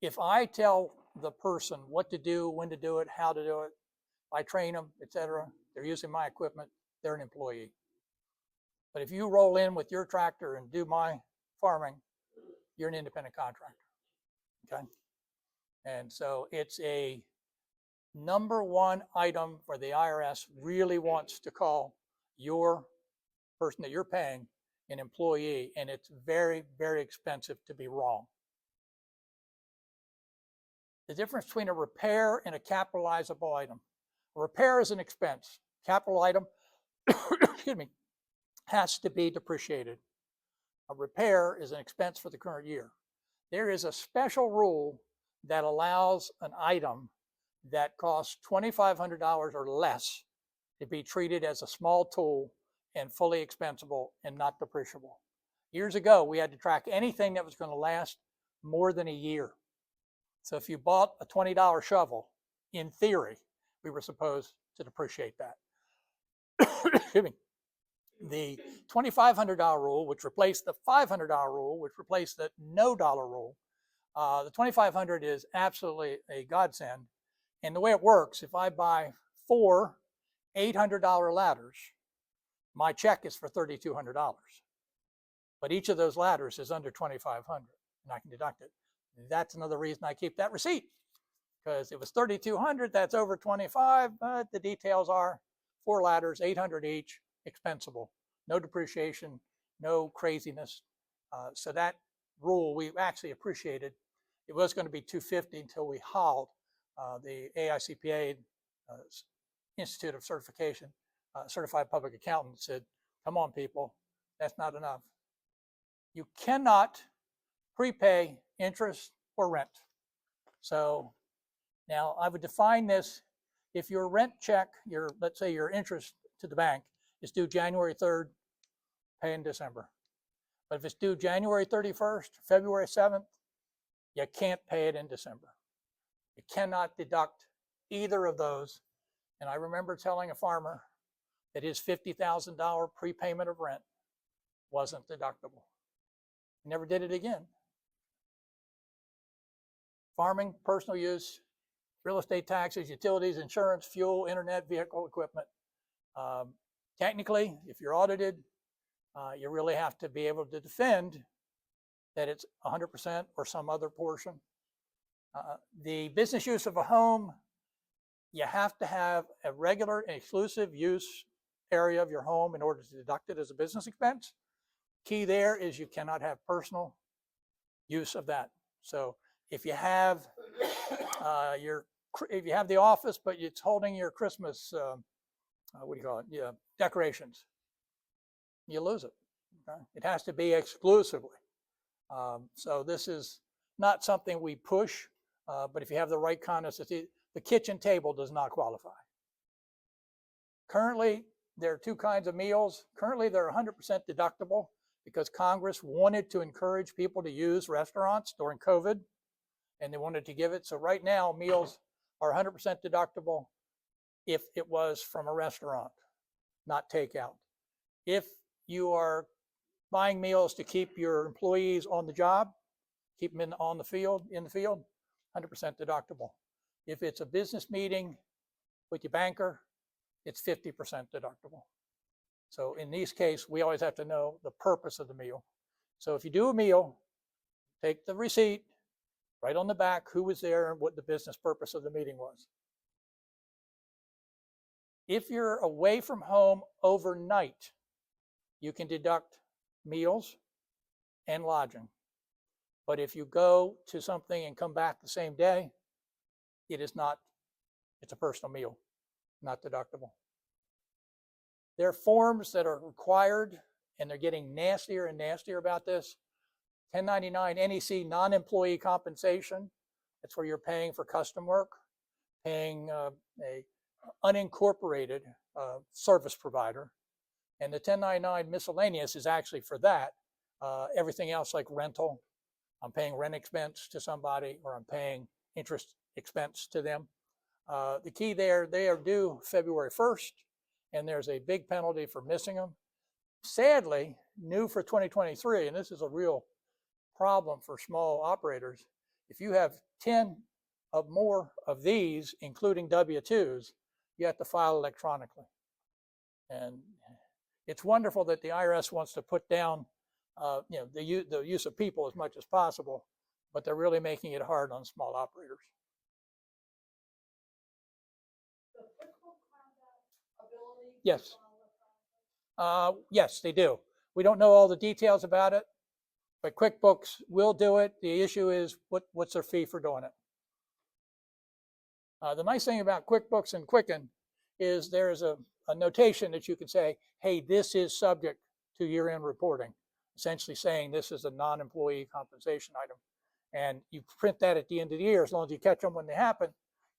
If I tell the person what to do, when to do it, how to do it, I train them, etc., they're using my equipment, they're an employee. But if you roll in with your tractor and do my farming, you're an independent contractor. Okay? And so it's a #1 item where the IRS really wants to call your person that you're paying an employee, and it's very, very expensive to be wrong. The difference between a repair and a capitalizable item. A repair is an expense. Capital item, excuse me, has to be depreciated. A repair is an expense for the current year. There is a special rule that allows an item that costs $2,500 or less to be treated as a small tool and fully expensable and not depreciable. Years ago, we had to track anything that was going to last more than a year. So if you bought a $20 shovel, in theory, we were supposed to depreciate that. Excuse me. The $2,500 rule, which replaced the $500 rule, which replaced the no dollar rule, the $2,500 is absolutely a godsend. And the way it works, if I buy 4 $800 ladders, my check is for $3,200. But each of those ladders is under $2,500, and I can deduct it. That's another reason I keep that receipt, because it was $3,200, that's over 25, but the details are 4 ladders, 800 each, expensable, no depreciation, no craziness. So that rule we actually appreciated. It was going to be $250 until we hauled the AICPA, Institute of Certification, Certified Public Accountant said, come on people, that's not enough. You cannot prepay interest or rent. So now I would define this, if your rent check, let's say your interest to the bank is due January 3rd, pay in December. But if it's due January 31st, February 7th, you can't pay it in December. You cannot deduct either of those. And I remember telling a farmer, that his $50,000 prepayment of rent wasn't deductible. He never did it again. Farming, personal use, real estate taxes, utilities, insurance, fuel, internet, vehicle, equipment. Technically, if you're audited, you really have to be able to defend that it's 100% or some other portion. The business use of a home, you have to have a regular and exclusive use area of your home in order to deduct it as a business expense. Key there is you cannot have personal use of that. So if you have if you have the office, but it's holding your Christmas, what do you call it? Yeah, decorations, you lose it. Okay? It has to be exclusively. So this is not something we push, but if you have the right connotation, the kitchen table does not qualify. Currently, there are two kinds of meals. Currently, they're 100% deductible because Congress wanted to encourage people to use restaurants during COVID, and they wanted to give it. So right now, meals are 100% deductible if it was from a restaurant, not takeout. If you are buying meals to keep your employees on the job, keep them in the field, 100% deductible. If it's a business meeting with your banker, it's 50% deductible. So in these cases, we always have to know the purpose of the meal. So if you do a meal, take the receipt, write on the back who was there and what the business purpose of the meeting was. If you're away from home overnight, you can deduct meals and lodging. But if you go to something and come back the same day, it's a personal meal, not deductible. There are forms that are required, and they're getting nastier and nastier about this. 1099 NEC, non-employee compensation. That's where you're paying for custom work, paying a unincorporated service provider. And the 1099 miscellaneous is actually for that. Everything else like rental, I'm paying rent expense to somebody, or I'm paying interest expense to them. The key there, they are due February 1st, and there's a big penalty for missing them. Sadly, new for 2023, and this is a real problem for small operators, if you have 10 or more of these, including W-2s, you have to file electronically. And it's wonderful that the IRS wants to put down the use of people as much as possible, but they're really making it hard on small operators. Does QuickBooks have that ability? Yes. Yes, they do. We don't know all the details about it, but QuickBooks will do it. The issue is what's their fee for doing it. The nice thing about QuickBooks and Quicken is there's a notation that you can say, hey, this is subject to year-end reporting, essentially saying this is a non-employee compensation item. And you print that at the end of the year. As long as you catch them when they happen,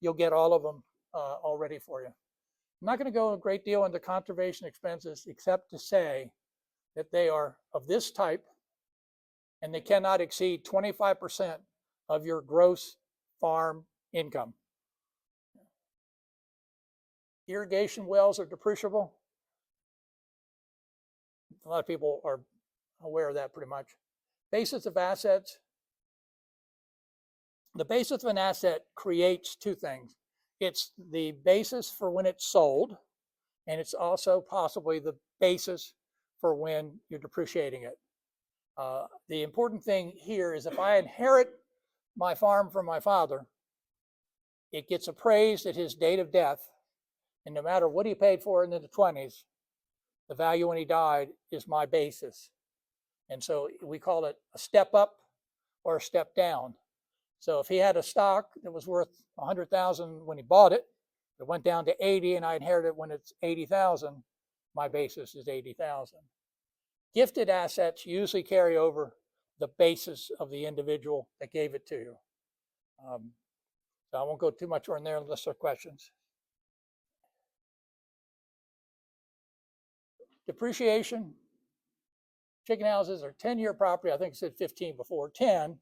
you'll get all of them all ready for you. I'm not going to go a great deal into conservation expenses except to say that they are of this type, and they cannot exceed 25% of your gross farm income. Irrigation wells are depreciable. A lot of people are aware of that pretty much. Basis of assets. The basis of an asset creates two things. It's the basis for when it's sold, and it's also possibly the basis for when you're depreciating it. The important thing here is if I inherit my farm from my father, it gets appraised at his date of death, and no matter what he paid for it in the 20s, the value when he died is my basis. And so we call it a step up or a step down. So if he had a stock that was worth $100,000 when he bought it, it went down to 80, and I inherit it when it's 80,000, my basis is 80,000. Gifted assets usually carry over the basis of the individual that gave it to you. So I won't go too much on there unless there are questions. Depreciation. Chicken houses are 10-year property. I think I said 15 before, 10.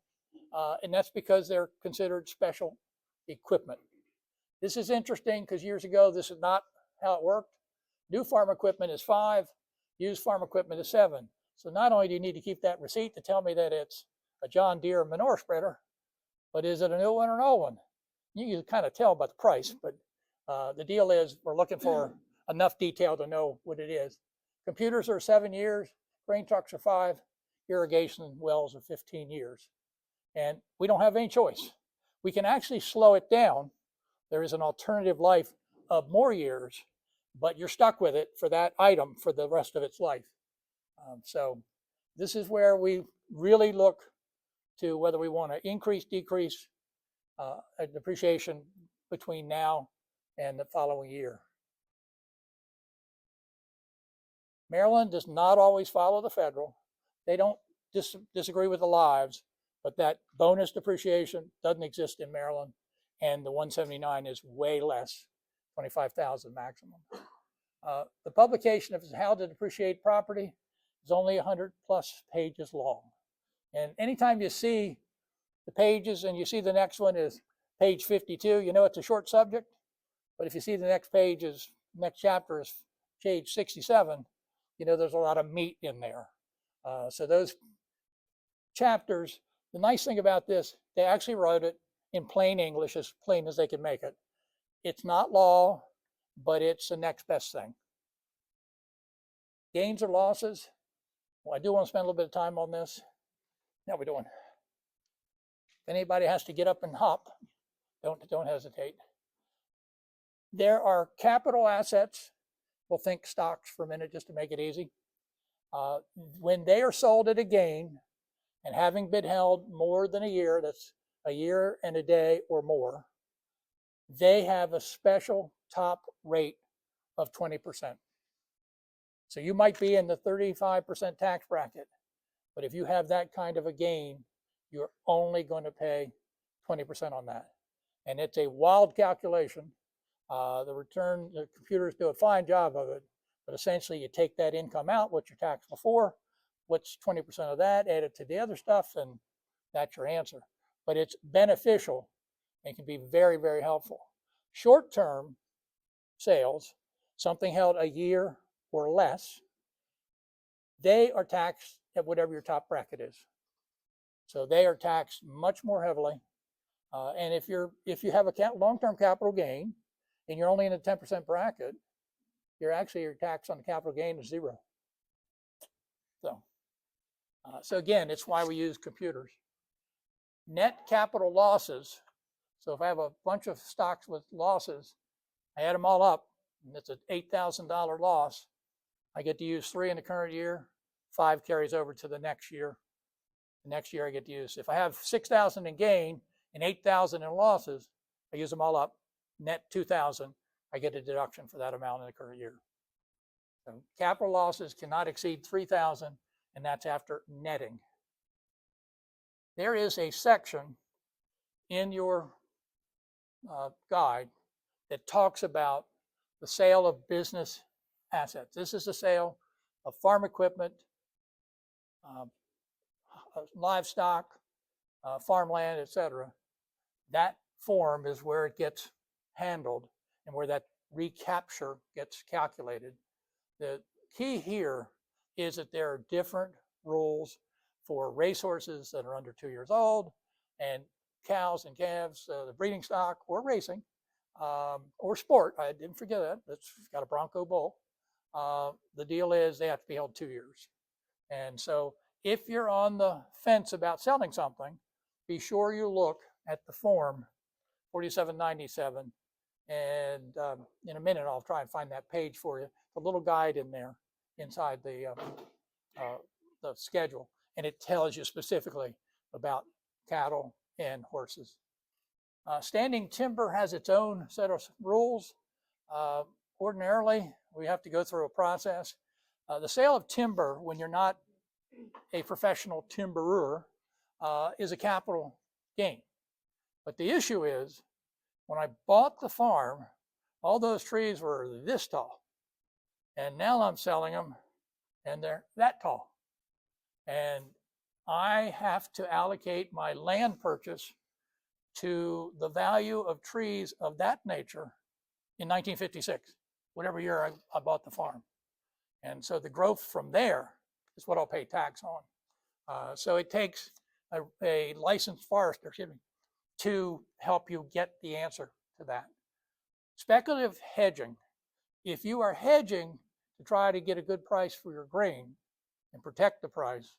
And that's because they're considered special equipment. This is interesting because years ago, this is not how it worked. New farm equipment is 5, used farm equipment is 7. So not only do you need to keep that receipt to tell me that it's a John Deere manure spreader, but is it a new one or an old one? You can kind of tell by the price, but the deal is we're looking for enough detail to know what it is. Computers are 7 years, grain trucks are 5, irrigation wells are 15 years. And we don't have any choice. We can actually slow it down. There is an alternative life of more years, but you're stuck with it for that item for the rest of its life. So this is where we really look to whether we want to increase, decrease depreciation between now and the following year. Maryland does not always follow the federal. They don't disagree with the lives, but that bonus depreciation doesn't exist in Maryland, and the 179 is way less, 25,000 maximum. The publication of How to Depreciate Property is only 100+ pages long. And anytime you see the pages and you see the next one is page 52, you know it's a short subject. But if you see the next page is, next chapter is page 67, you know there's a lot of meat in there. So those chapters, the nice thing about this, they actually wrote it in plain English, as plain as they could make it. It's not law, but it's the next best thing. Gains or losses? Well, I do want to spend a little bit of time on this. How we doing? If anybody has to get up and hop, don't hesitate. There are capital assets. We'll think stocks for a minute just to make it easy. When they are sold at a gain and having been held more than a year, that's a year and a day or more, they have a special top rate of 20%. So you might be in the 35% tax bracket, but if you have that kind of a gain, you're only going to pay 20% on that. And it's a wild calculation. The computers do a fine job of it, but essentially you take that income out, what you're taxed before, what's 20% of that, add it to the other stuff, and that's your answer. But it's beneficial and can be very, very helpful. Short-term sales, something held a year or less, they are taxed at whatever your top bracket is. So they are taxed much more heavily. And if you have a long-term capital gain and you're only in a 10% bracket, your tax on the capital gain is 0. So again, it's why we use computers. Net capital losses. So if I have a bunch of stocks with losses, I add them all up, and it's an $8,000 loss. I get to use 3 in the current year, 5 carries over to the next year. The next year I get to use. If I have 6,000 in gain and 8,000 in losses, I use them all up, net 2,000. I get a deduction for that amount in the current year. So capital losses cannot exceed 3,000, and that's after netting. There is a section in your guide that talks about the sale of business assets. This is the sale of farm equipment, livestock, farmland, etc. That form is where it gets handled and where that recapture gets calculated. The key here is that there are different rules for racehorses that are under 2 years old, and cows and calves, the breeding stock, or racing, or sport. I didn't forget that. It's got a Bronco bull. The deal is they have to be held 2 years. And so if you're on the fence about selling something, be sure you look at the form 4797. And in a minute, I'll try and find that page for you. A little guide in there inside the schedule. And it tells you specifically about cattle and horses. Standing timber has its own set of rules. Ordinarily, we have to go through a process. The sale of timber, when you're not a professional timberer, is a capital gain. But the issue is, when I bought the farm, all those trees were this tall. And now I'm selling them, and they're that tall. And I have to allocate my land purchase to the value of trees of that nature in 1956. whatever year I bought the farm. And so the growth from there is what I'll pay tax on. So it takes a licensed forester, excuse me, to help you get the answer to that. Speculative hedging. If you are hedging to try to get a good price for your grain and protect the price,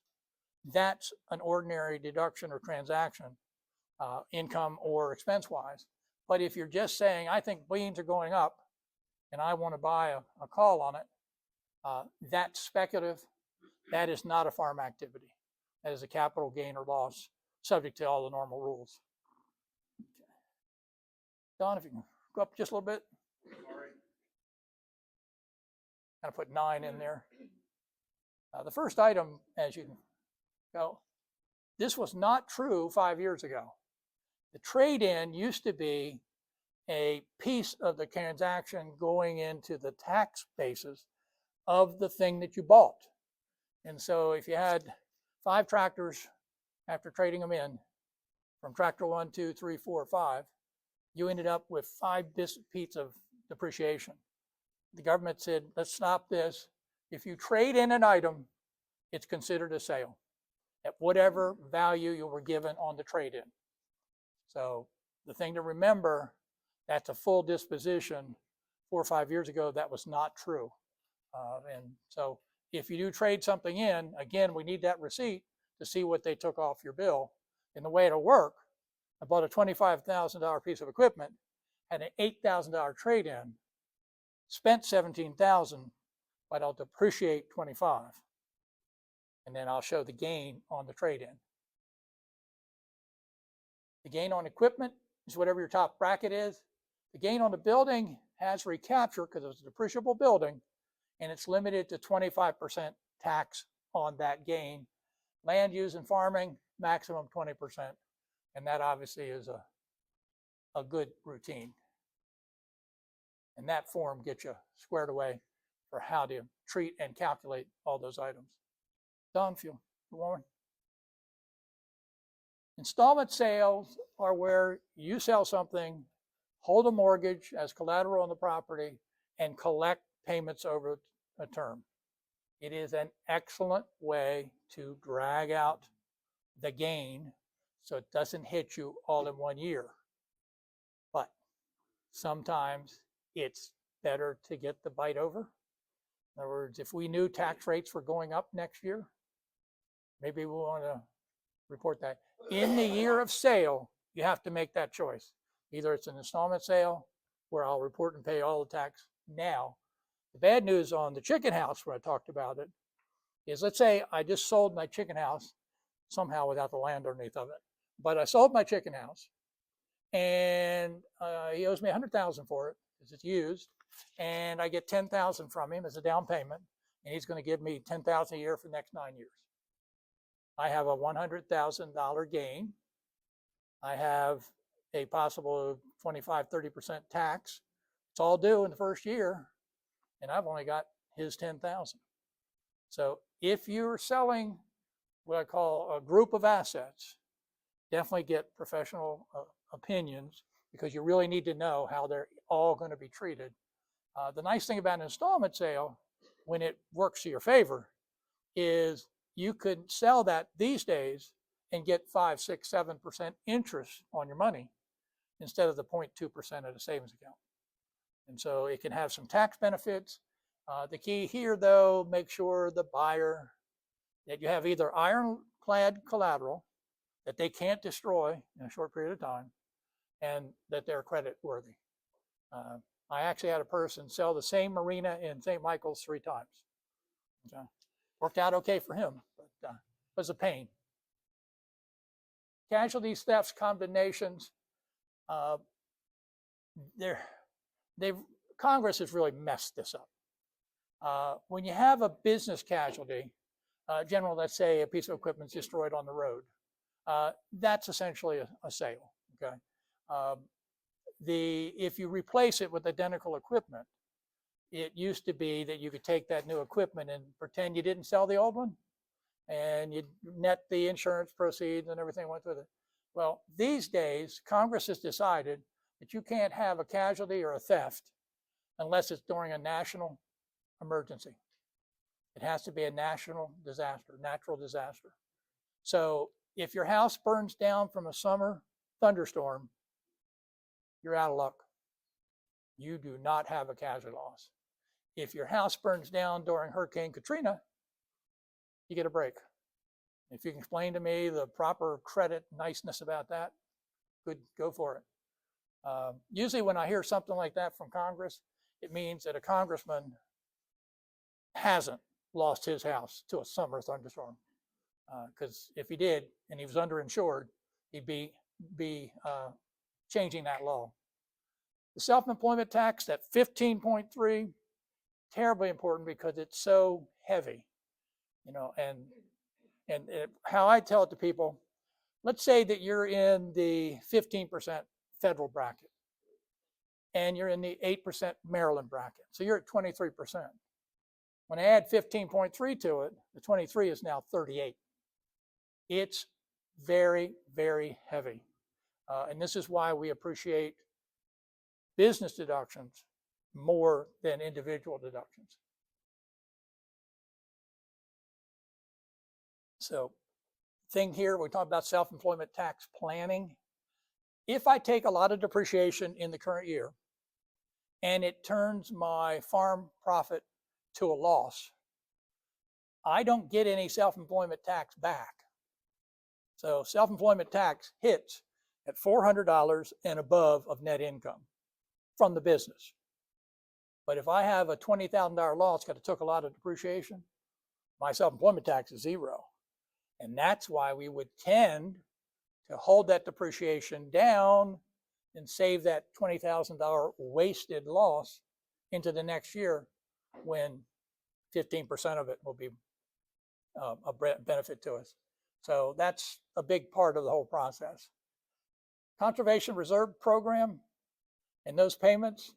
that's an ordinary deduction or transaction, income or expense-wise. But if you're just saying, I think beans are going up and I want to buy a call on it, that's speculative. That is not a farm activity. That is a capital gain or loss, subject to all the normal rules. Okay. Don, if you can go up just a little bit. Sorry. Kind of put 9 in there. The first item, as you can go, this was not true 5 years ago. The trade-in used to be a piece of the transaction going into the tax basis of the thing that you bought. And so if you had 5 tractors after trading them in from tractor 1, 2, 3, 4, 5, you ended up with 5 pieces of depreciation. The government said, let's stop this. If you trade in an item, it's considered a sale at whatever value you were given on the trade-in. So the thing to remember, that's a full disposition. 4 or 5 years ago, that was not true. And so if you do trade something in, again, we need that receipt to see what they took off your bill. And the way it'll work, I bought a $25,000 piece of equipment, had an $8,000 trade-in, spent $17,000, but I'll depreciate $25,000. And then I'll show the gain on the trade-in. The gain on equipment is whatever your top bracket is. The gain on the building has recapture because it's a depreciable building, and it's limited to 25% tax on that gain. Land use and farming, maximum 20%. And that obviously is a good routine. And that form gets you squared away for how to treat and calculate all those items. Don, if you want. Installment sales are where you sell something, hold a mortgage as collateral on the property, and collect payments over a term. It is an excellent way to drag out the gain so it doesn't hit you all in 1 year. But sometimes it's better to get the bite over. In other words, if we knew tax rates were going up next year, maybe we want to report that. In the year of sale, you have to make that choice. Either it's an installment sale where I'll report and pay all the tax now. The bad news on the chicken house, where I talked about it, is let's say I just sold my chicken house somehow without the land underneath of it. But I sold my chicken house and he owes me $100,000 for it because it's used, and I get $10,000 from him as a down payment, and he's going to give me $10,000 a year for the next 9 years. I have a $100,000 gain. I have a possible 25-30% tax. It's all due in the first year, and I've only got his $10,000. So if you're selling what I call a group of assets, definitely get professional opinions, because you really need to know how they're all going to be treated. The nice thing about an installment sale, when it works to your favor, is you could sell that these days and get 5, 6, 7% interest on your money instead of the 0.2% of the savings account. And so it can have some tax benefits. The key here, though, make sure the buyer that you have either ironclad collateral that they can't destroy in a short period of time, and that they're credit worthy. I actually had a person sell the same marina in St. Michael's 3 times. Okay. Worked out okay for him, but it was a pain. Casualties, thefts, condemnations. Congress has really messed this up. When you have a business casualty, general, let's say a piece of equipment is destroyed on the road, that's essentially a sale. Okay. If you replace it with identical equipment, it used to be that you could take that new equipment and pretend you didn't sell the old one, and you'd net the insurance proceeds and everything went with it. Well, these days, Congress has decided that you can't have a casualty or a theft unless it's during a national emergency. It has to be a national disaster, natural disaster. So if your house burns down from a summer thunderstorm, you're out of luck. You do not have a casualty loss. If your house burns down during Hurricane Katrina, you get a break. If you can explain to me the proper credit niceness about that, good, go for it. Usually when I hear something like that from Congress, it means that a congressman hasn't lost his house to a summer thunderstorm. Because if he did and he was underinsured, he'd be changing that law. The self-employment tax, that 15.3, terribly important because it's so heavy, and how I tell it to people, let's say that you're in the 15% federal bracket and you're in the 8% Maryland bracket. So you're at 23%. When I add 15.3 to it, the 23 is now 38. It's very, very heavy. And this is why we appreciate business deductions more than individual deductions. So thing here, we talk about self-employment tax planning. If I take a lot of depreciation in the current year and it turns my farm profit to a loss, I don't get any self-employment tax back. So self-employment tax hits at $400 and above of net income from the business. But if I have a $20,000 loss because I took a lot of depreciation, my self-employment tax is zero. And that's why we would tend to hold that depreciation down and save that $20,000 wasted loss into the next year when 15% of it will be a benefit to us. So that's a big part of the whole process. Conservation Reserve Program and those payments,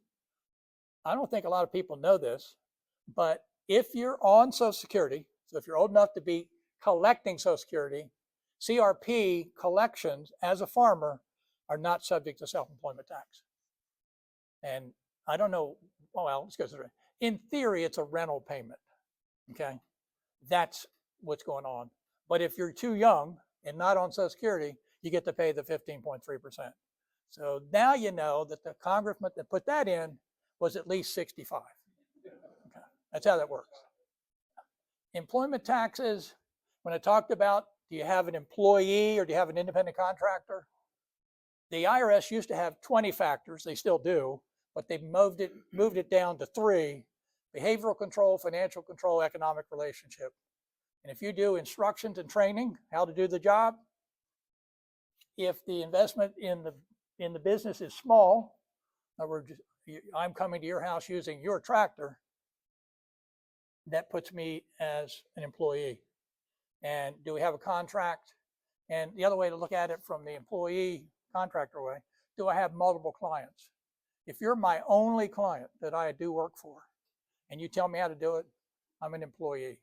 I don't think a lot of people know this, but if you're on Social Security, so if you're old enough to be collecting Social Security, CRP collections as a farmer are not subject to self-employment tax. And I don't know, well, let's go through it. In theory, it's a rental payment, okay? That's what's going on. But if you're too young and not on Social Security, you get to pay the 15.3%. So now you know that the congressman that put that in was at least 65. Okay. That's how that works. Employment taxes, when I talked about, do you have an employee or do you have an independent contractor? The IRS used to have 20 factors, they still do, but they moved it down to 3: behavioral control, financial control, economic relationship. And if you do instructions and training, how to do the job, if the investment in the business is small, in other words, I'm coming to your house using your tractor, that puts me as an employee. And do we have a contract? And the other way to look at it from the employee contractor way, do I have multiple clients? If you're my only client that I do work for and you tell me how to do it, I'm an employee.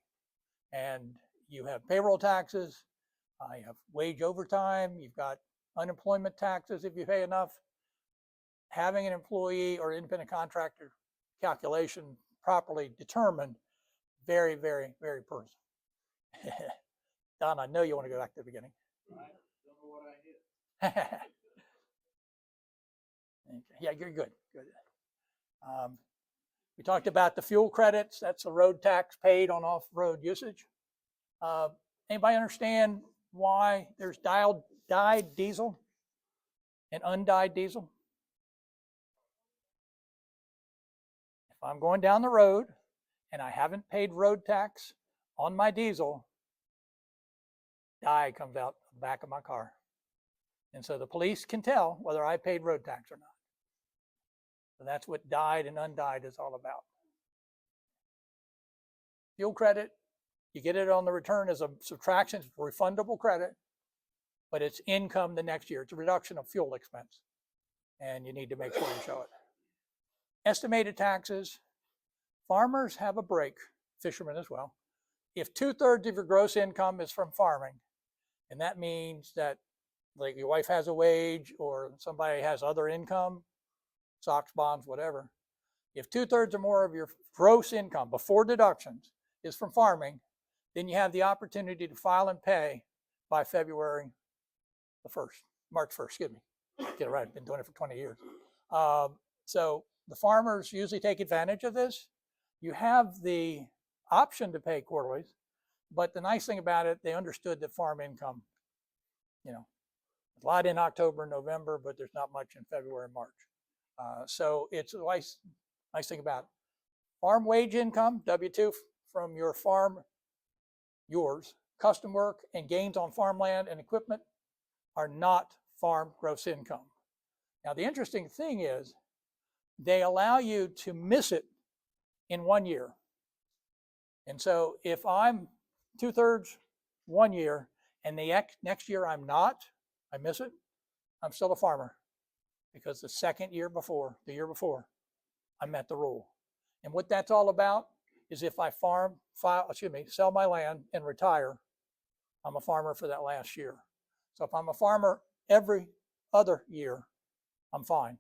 And you have payroll taxes, you have wage overtime, you've got unemployment taxes if you pay enough. Having an employee or independent contractor calculation properly determined, very, very, very personal. Don, I know you want to go back to the beginning. I don't know what I did. Yeah, you're good. Good. We talked about the fuel credits. That's a road tax paid on off-road usage. Anybody understand why there's dyed diesel and undyed diesel? If I'm going down the road and I haven't paid road tax on my diesel, dye comes out the back of my car. And so the police can tell whether I paid road tax or not. So that's what dyed and undyed is all about. Fuel credit, you get it on the return as a subtraction, it's refundable credit, but it's income the next year. It's a reduction of fuel expense, and you need to make sure you show it. Estimated taxes, farmers have a break, fishermen as well. If 2/3 of your gross income is from farming, and that means that like your wife has a wage or somebody has other income, stocks, bonds, whatever, If 2/3 or more of your gross income before deductions is from farming, then you have the opportunity to file and pay by February the 1st, March 1st, excuse me. Get it right, I've been doing it for 20 years. So the farmers usually take advantage of this. You have the option to pay quarterlies, but the nice thing about it, they understood that farm income, a lot in October and November, but there's not much in February and March. So it's a nice thing about it. Farm wage income, W-2 from your farm, yours, custom work and gains on farmland and equipment are not farm gross income. Now, the interesting thing is they allow you to miss it in 1 year. And so if I'm 2/3 1 year and the next year I'm not, I miss it, I'm still a farmer because the year before, I met the rule. And what that's all about is if I sell my land and retire, I'm a farmer for that last year. So if I'm a farmer every other year, I'm fine.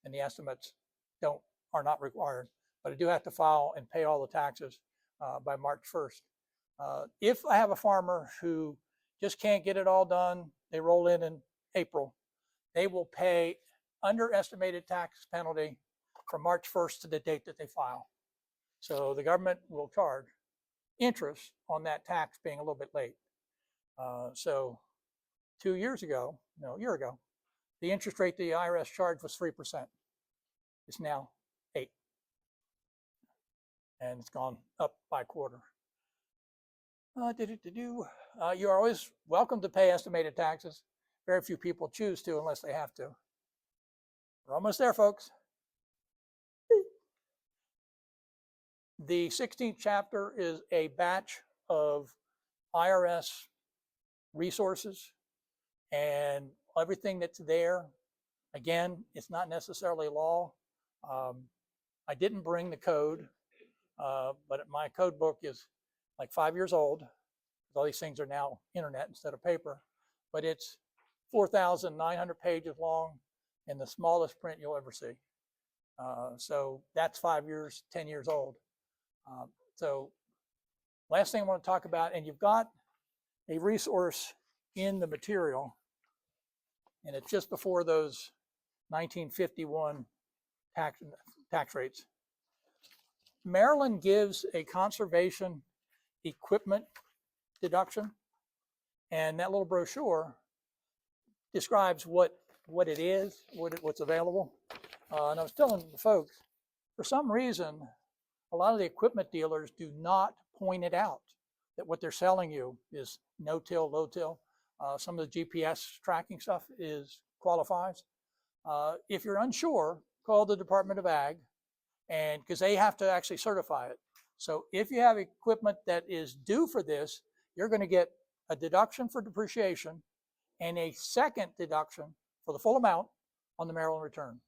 And the estimates are not required, but I do have to file and pay all the taxes by March 1st. If I have a farmer who just can't get it all done, they roll in April, they will pay underestimated tax penalty from March 1st to the date that they file. So the government will charge interest on that tax being a little bit late. So a year ago, the interest rate the IRS charged was 3%. It's now 8%. And it's gone up by a quarter. You are always welcome to pay estimated taxes. Very few people choose to unless they have to. We're almost there, folks. The 16th chapter is a batch of IRS resources and everything that's there. Again, it's not necessarily law. I didn't bring the code, but my code book is like 5 years old. All these things are now internet instead of paper, but it's 4,900 pages long and the smallest print you'll ever see. So that's 5 years, 10 years old. So last thing I want to talk about, and you've got a resource in the material, and it's just before those 1951 tax rates. Maryland gives a conservation equipment deduction, and that little brochure describes what it is, what's available. And I was telling the folks, for some reason, a lot of the equipment dealers do not point it out that what they're selling you is no-till, low-till. Some of the GPS tracking stuff qualifies. If you're unsure, call the Department of Ag, and because they have to actually certify it. So if you have equipment that is due for this, you're going to get a deduction for depreciation and a second deduction for the full amount on the Maryland return.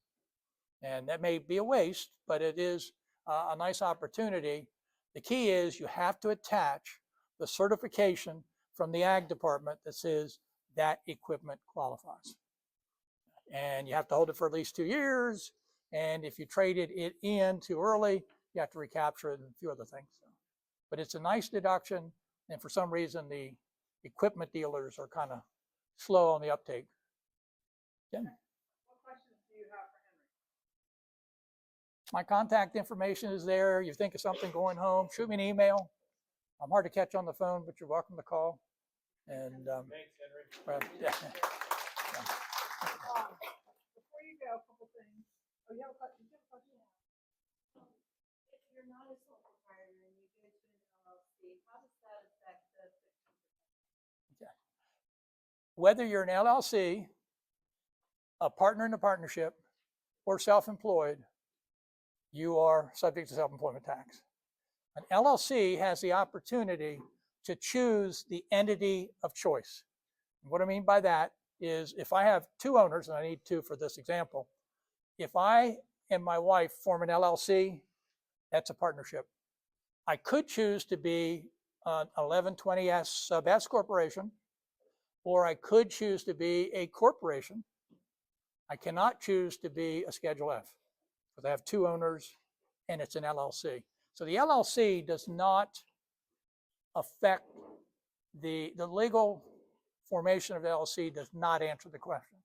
And that may be a waste, but it is a nice opportunity. The key is you have to attach the certification from the Ag Department that says that equipment qualifies. And you have to hold it for at least 2 years. And if you traded it in too early, you have to recapture it and a few other things. But it's a nice deduction. And for some reason, the equipment dealers are kind of slow on the uptake. Yeah. What questions do you have for Henry? My contact information is there. You think of something going home, shoot me an email. I'm hard to catch on the phone, but you're welcome to call. And Thanks, Henry. yeah. Before you go, a couple things. Oh, you have a question? If you're not a sole proprietor and you go to an LLC, how does that affect the 15%? Whether you're an LLC, a partner in a partnership, or self-employed, you are subject to self-employment tax. An LLC has the opportunity to choose the entity of choice. And what I mean by that is if I have 2 owners, and I need 2 for this example, if I and my wife form an LLC, that's a partnership. I could choose to be an 1120S sub S corporation, or I could choose to be a corporation. I cannot choose to be a Schedule F because I have 2 owners and it's an LLC. So the LLC does not affect the legal formation of the LLC does not answer the question.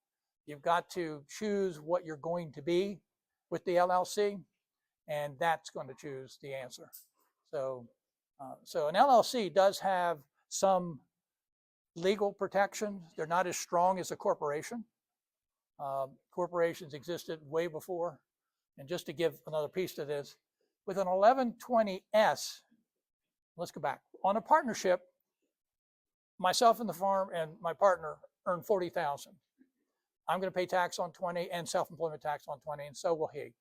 You've got to choose what you're going to be with the LLC, and that's going to choose the answer. So, so an LLC does have some legal protections. They're not as strong as a corporation. Corporations existed way before. And just to give another piece to this, with an 1120S, let's go back. On a partnership, myself and the farm and my partner earn $40,000. I'm going to pay tax on 20 and self-employment tax on 20, and so will he.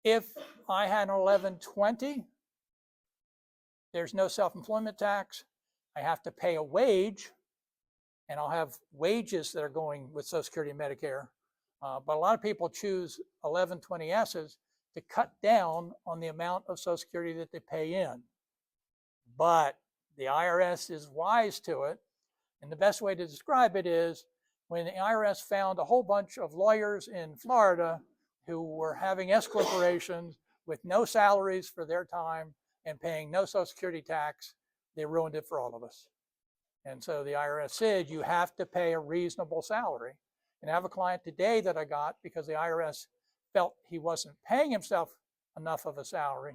If I had an 1120, there's no self-employment tax. I have to pay a wage, and I'll have wages that are going with Social Security and Medicare. But a lot of people choose 1120Ss to cut down on the amount of Social Security that they pay in. But the IRS is wise to it. And the best way to describe it is when the IRS found a whole bunch of lawyers in Florida who were having S corporations with no salaries for their time and paying no Social Security tax, they ruined it for all of us. And so the IRS said you have to pay a reasonable salary. And I have a client today that I got because the IRS felt he wasn't paying himself enough of a salary.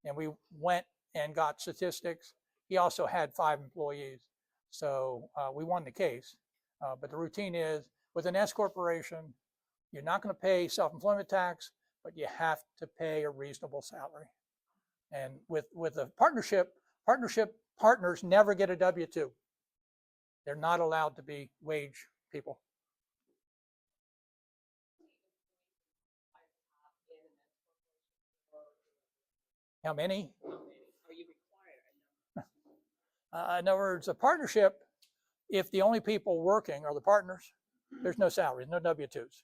And we went and got statistics. He also had 5 employees. So we won the case. But the routine is with an S corporation, you're not going to pay self-employment tax, but you have to pay a reasonable salary. And with a partnership partners never get a W-2. They're not allowed to be wage people. How many? Are you required? In other words, a partnership, if the only people working are the partners, there's no salaries, no W-2s.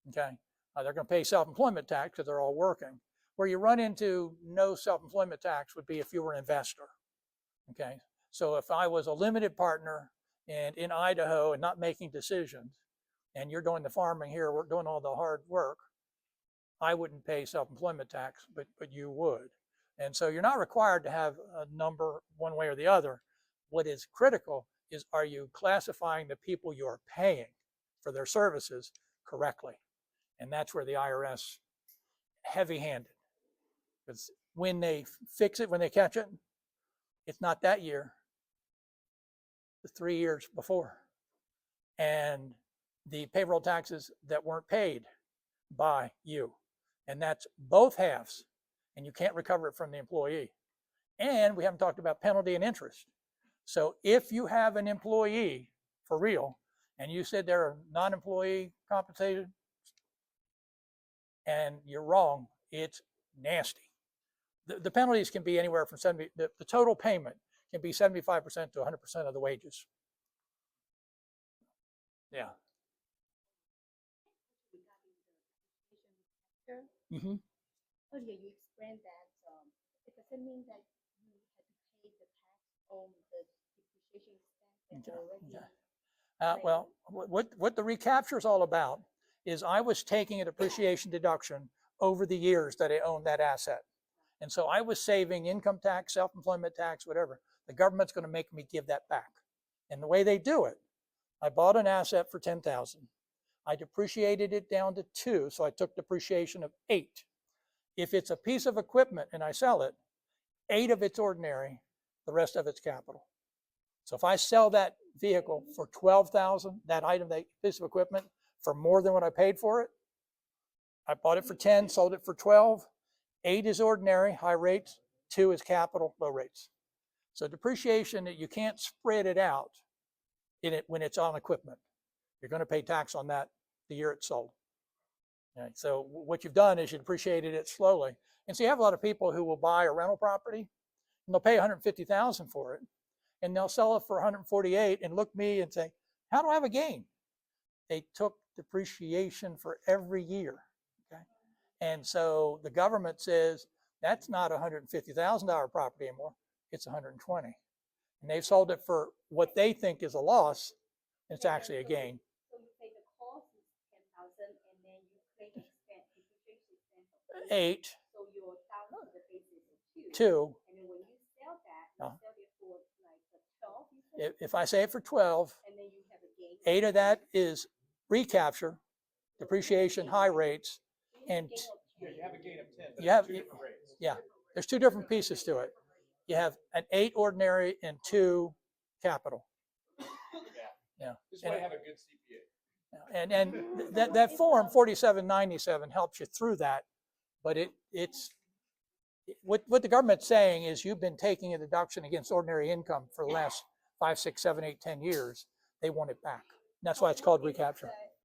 Okay, they're going to pay self-employment tax because they're all working. Where you run into no self-employment tax would be if you were an investor. Okay, so if I was a limited partner and in Idaho and not making decisions, and you're doing the farming here, we're doing all the hard work, I wouldn't pay self-employment tax, but you would. And so you're not required to have a number one way or the other. What is critical is, are you classifying the people you're paying for their services correctly? And that's where the IRS heavy-handed. Because when they fix it, when they catch it, it's not that year, the 3 years before. And the payroll taxes that weren't paid by you. And that's both halves. And you can't recover it from the employee. And we haven't talked about penalty and interest. So if you have an employee for real, and you said they're non-employee compensated, and you're wrong, it's nasty. The penalties can be anywhere from the total payment can be 75% to 100% of the wages. Yeah. Mm-hmm. Earlier you explained that it doesn't mean that you have to pay the tax on the depreciation expense that already. Well, what the recapture is all about is I was taking a depreciation deduction over the years that I owned that asset. And so I was saving income tax, self-employment tax, whatever. The government's going to make me give that back. And the way they do it, I bought an asset for $10,000. I depreciated it down to 2, so I took depreciation of 8. If it's a piece of equipment and I sell it, 8 of it's ordinary, the rest of it's capital. So if I sell that vehicle for $12,000, that item, that piece of equipment, for more than what I paid for it, I bought it for 10, sold it for 12. 8 is ordinary, high rates. 2 is capital, low rates. So depreciation, you can't spread it out when it's on equipment. You're going to pay tax on that the year it's sold. Okay, so what you've done is you depreciated it slowly. And so you have a lot of people who will buy a rental property and they'll pay $150,000 for it, and they'll sell it for $148,000 and look me and say, "How do I have a gain?" They took depreciation for every year. Okay, and so the government says that's not a $150,000 property anymore; it's $120,000, and they've sold it for what they think is a loss. And it's actually a gain. So you say the cost is 10,000, and then you claim expense, depreciation expense of 8. So 2. And then when you sell that, you Uh-huh. sell it for like the 12, you said? If I say it for 12, And then you have a gain. 8 of that is recapture, depreciation, high rates, and Yeah, you have a gain of 10, but You it's have- two different rates. yeah, there's 2 different pieces to it. You have an 8 ordinary and 2 capital. Yeah. This is why you have a good CPA. And that form 4797 helps you through that, but it's what the government's saying is you've been taking a deduction against ordinary income for the last 5, 6, 7, 8, 10 years. They want it back. And that's why it's called recapture.